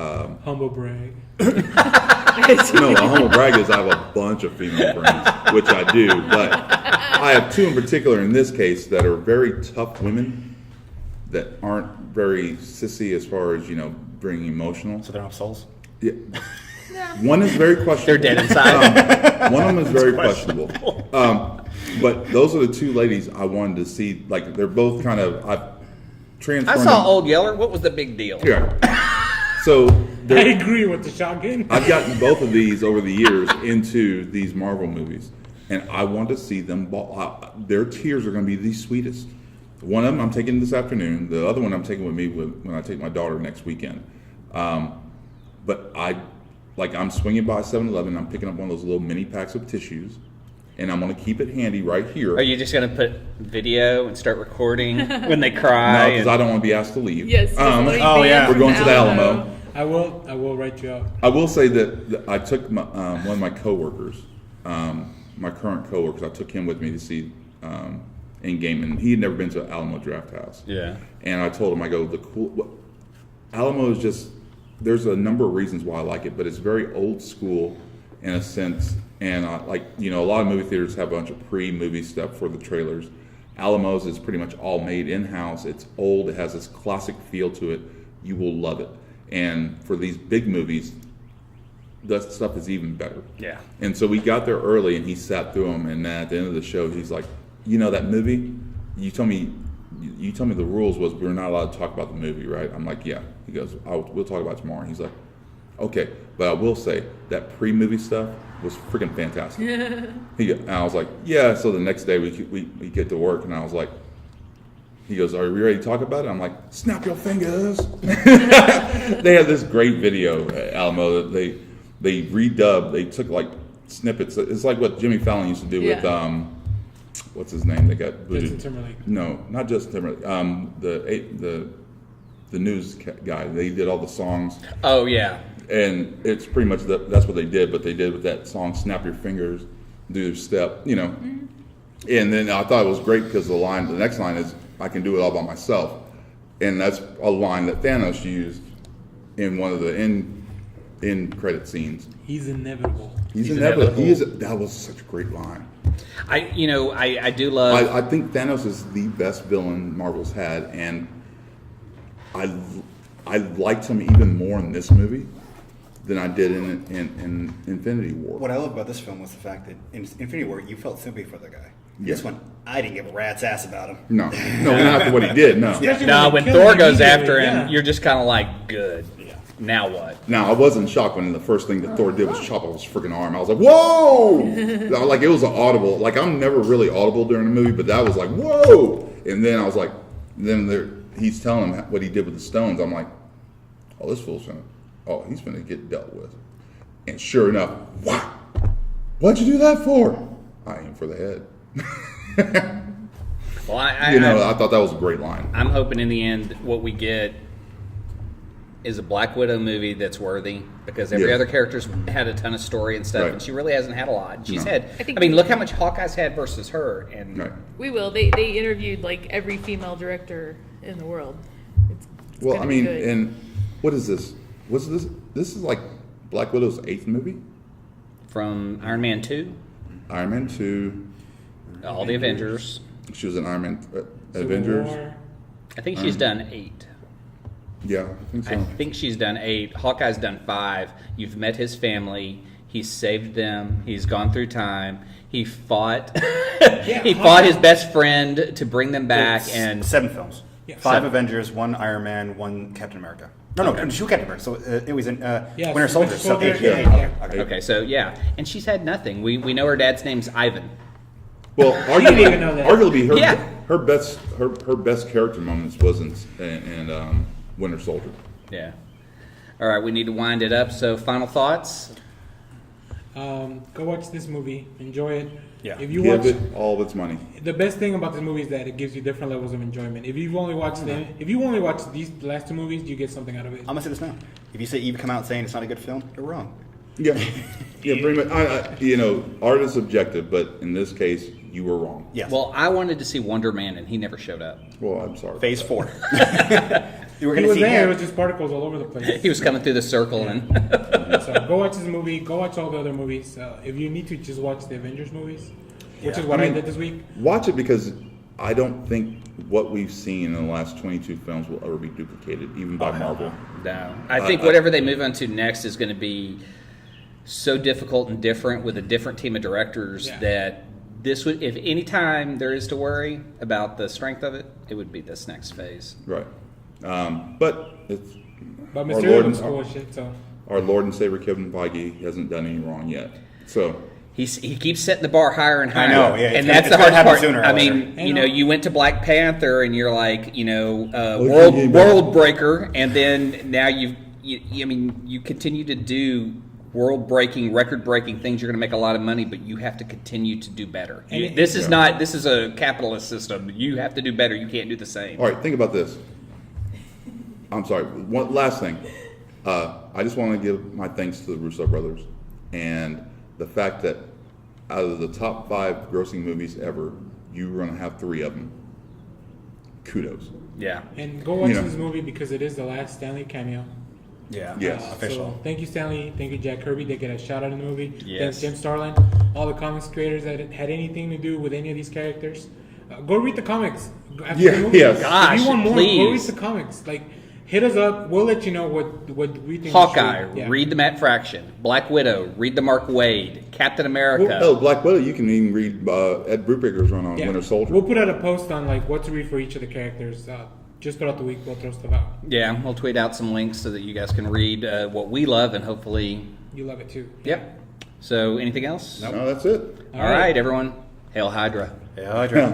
Humble brag. no, a humble brag is I have a bunch of female friends, which I do, but I have two in particular in this case that are very tough women that aren't very sissy as far as, being emotional. So they're not souls. Yeah. One is very questionable. They're dead inside. One of them is very questionable. But those are the two ladies I wanted to see. Like, they're both kind of, I've I transformed saw them. Old Yeller. What was the big deal? Yeah. So I they're- agree with the shotgun. I've gotten both of these over the years into these Marvel movies, and I want to see them ball out. Their tears are going to be the sweetest. One of them I'm taking this afternoon. The other one I'm taking with me when I take my daughter next weekend. But I'm swinging by 7-Eleven. I'm picking up one of those little mini packs of tissues, and I'm going to keep it handy right here. Are you just going to put video and start recording when they cry? No, because I don't want to be asked to leave. Yes. just like oh, being yeah. We're from going to the Alamo. I will write you out. I will say that I took one of my coworkers, my current coworkers. I took him with me to see Endgame, and he had never been to Alamo Draft House. Yeah. And I told him, I go, Alamo is just. There's a number of reasons why I like it, but it's very old school in a sense. And a lot of movie theaters have a bunch of pre-movie stuff for the trailers. Alamo's is pretty much all made in-house. It's old. It has this classic feel to it. You will love it. And for these big movies, that stuff is even better. Yeah. And so we got there early, and he sat through them. And then at the end of the show, he's like, that movie? You told me you tell me the rules was we're not allowed to talk about the movie, right? I'm like, yeah. He goes, we'll talk about it tomorrow. He's like, okay, but I will say that pre-movie stuff was freaking fantastic. And I was like, yeah. So the next day we get to work, and I was like, he goes, are we ready to talk about it? I'm like, snap your fingers. They had this great video, Alamo, that they redubbed. They took like snippets. It's like what Jimmy Fallon used to do with what's his name? They got booted. Justin Timberlake. No, not Justin Timberlake. The news guy. They did all the songs. Oh yeah. And it's pretty much that's what they did, but they did with that song, "Snap Your Fingers, Do Your Step," And then I thought it was great because the next line is, "I can do it all by myself," and that's a line that Thanos used in one of the end credit scenes. He's inevitable. He's inevitable. That was such a great line. I do love. I think Thanos is the best villain Marvel's had, and I liked him even more in this movie than I did in Infinity War. What I love about this film was the fact that in Infinity War, you felt sympathy for the guy. Yeah. This one, I didn't give a rat's ass about him. No, not after what he did. No. Especially No, they when kill Thor him goes after immediately, him, yeah. you're just kind of like, good. Now what? Now, I wasn't shocked when the first thing that Thor did was chop off his freaking arm. I was like, whoa! Like, it was an audible. Like, I'm never really audible during a movie, but that was like, whoa! And then I was like, he's telling him what he did with the stones. I'm like, oh, this fool's he's gonna get dealt with. And sure enough, wow! What'd you do that for? I aim for the head. Well, I thought that was a great line. I'm hoping in the end what we get is a Black Widow movie that's worthy, because every Yeah. other character's had a ton of story and stuff, Right. and she really hasn't had a lot. She's No. had. I I mean, look how much Hawkeye's had versus her, and Right. We will. They interviewed like every female director in the world. It's Well, gonna I be mean, good. and what is this? What's this? This is like Black Widow's 8th movie. from Iron Man 2, Iron Man 2. all the Avengers. She was in Iron Man Civil Avengers. War. I think she's done 8. Yeah, I think so. I think she's done 8. Hawkeye's done 5. You've met his family. He's saved them. He's gone through time. He fought. He fought his best friend to bring them back. It's And 7 films. Yeah. 5 7. Avengers, 1 Iron Man, 1 Captain America. No, 2 Captain America. So it was in Yeah, Winter Soldier. So Soldier, 8. yeah, Yeah. yeah. Okay. okay, so yeah, and she's had nothing. We know her dad's name's Ivan. Well, didn't even know that. arguably Yeah. her best character moments wasn't in Winter Soldier. Yeah. All right, we need to wind it up. So, final thoughts. Go watch this movie. Enjoy it. Yeah. If you Give watch, it all of its money. the best thing about this movie is that it gives you different levels of enjoyment. If you've only watched these last 2 movies, you get something out of it. I'm gonna say this now. If you say you come out saying it's not a good film, you're wrong. Yeah, yeah. Pretty much. Art is subjective, but in this case, you were wrong. Yes. Well, I wanted to see Wonder Man, and he never showed up. Well, I'm sorry. Phase 4. You were He gonna was see there. It him. was just particles all over the place. He was coming through the circle, and So go watch this movie. Go watch all the other movies. If you need to, just watch the Avengers movies, which is what I did this week. Watch it because I don't think what we've seen in the last 22 films will ever be duplicated, even by Marvel. no, I think whatever they move on to next is going to be so difficult and different with a different team of directors Yeah. that this would, if any time there is to worry about the strength of it, it would be this next phase. Right. But it's But our Mysterio Lord was and- cool as shit. So our Lord and Savior Kevin Feige hasn't done any wrong yet. So He keeps setting the bar higher and higher. know, yeah, and it's that's gonna- the it's hard gonna happen part. sooner or I later. mean, And you know, you went to Black Panther, and you're like, yeah, but- world breaker, and then now you continue to do world breaking, record breaking things. You're going to make a lot of money, but you have to continue to do better. And This is not. This is a capitalist system. You have to do better. You can't do the same. all right, think about this. I'm sorry. One last thing. I just want to give my thanks to the Russo brothers and the fact that out of the top 5 grossing movies ever, you were going to have 3 of them. Kudos. Yeah. and go watch You know. this movie because it is the last Stanley cameo. Yeah. Yes. Official. So thank you, Stanley. Thank you, Jack Kirby. They get a shout out in the movie. Yes. Thanks, Jim Starlin. All the comics creators that had anything to do with any of these characters. Go read the comics after Yeah, the movie. yes. Gosh, if you want more, go read please. the comics. Like hit us up. We'll let you know what we think. Hawkeye, we should- yeah. read the Matt Fraction. Black Widow, read the Mark Wade. Captain America. Hell, Black Widow, you can even read Ed Brubaker's run on Yeah. Winter Soldier. We'll put out a post on like what to read for each of the characters. Just throughout the week, we'll throw stuff out. Yeah, we'll tweet out some links so that you guys can read what we love and hopefully. You love it too. Yep. So, anything else? No, that's it. All right, everyone. Hail Hydra. Yeah,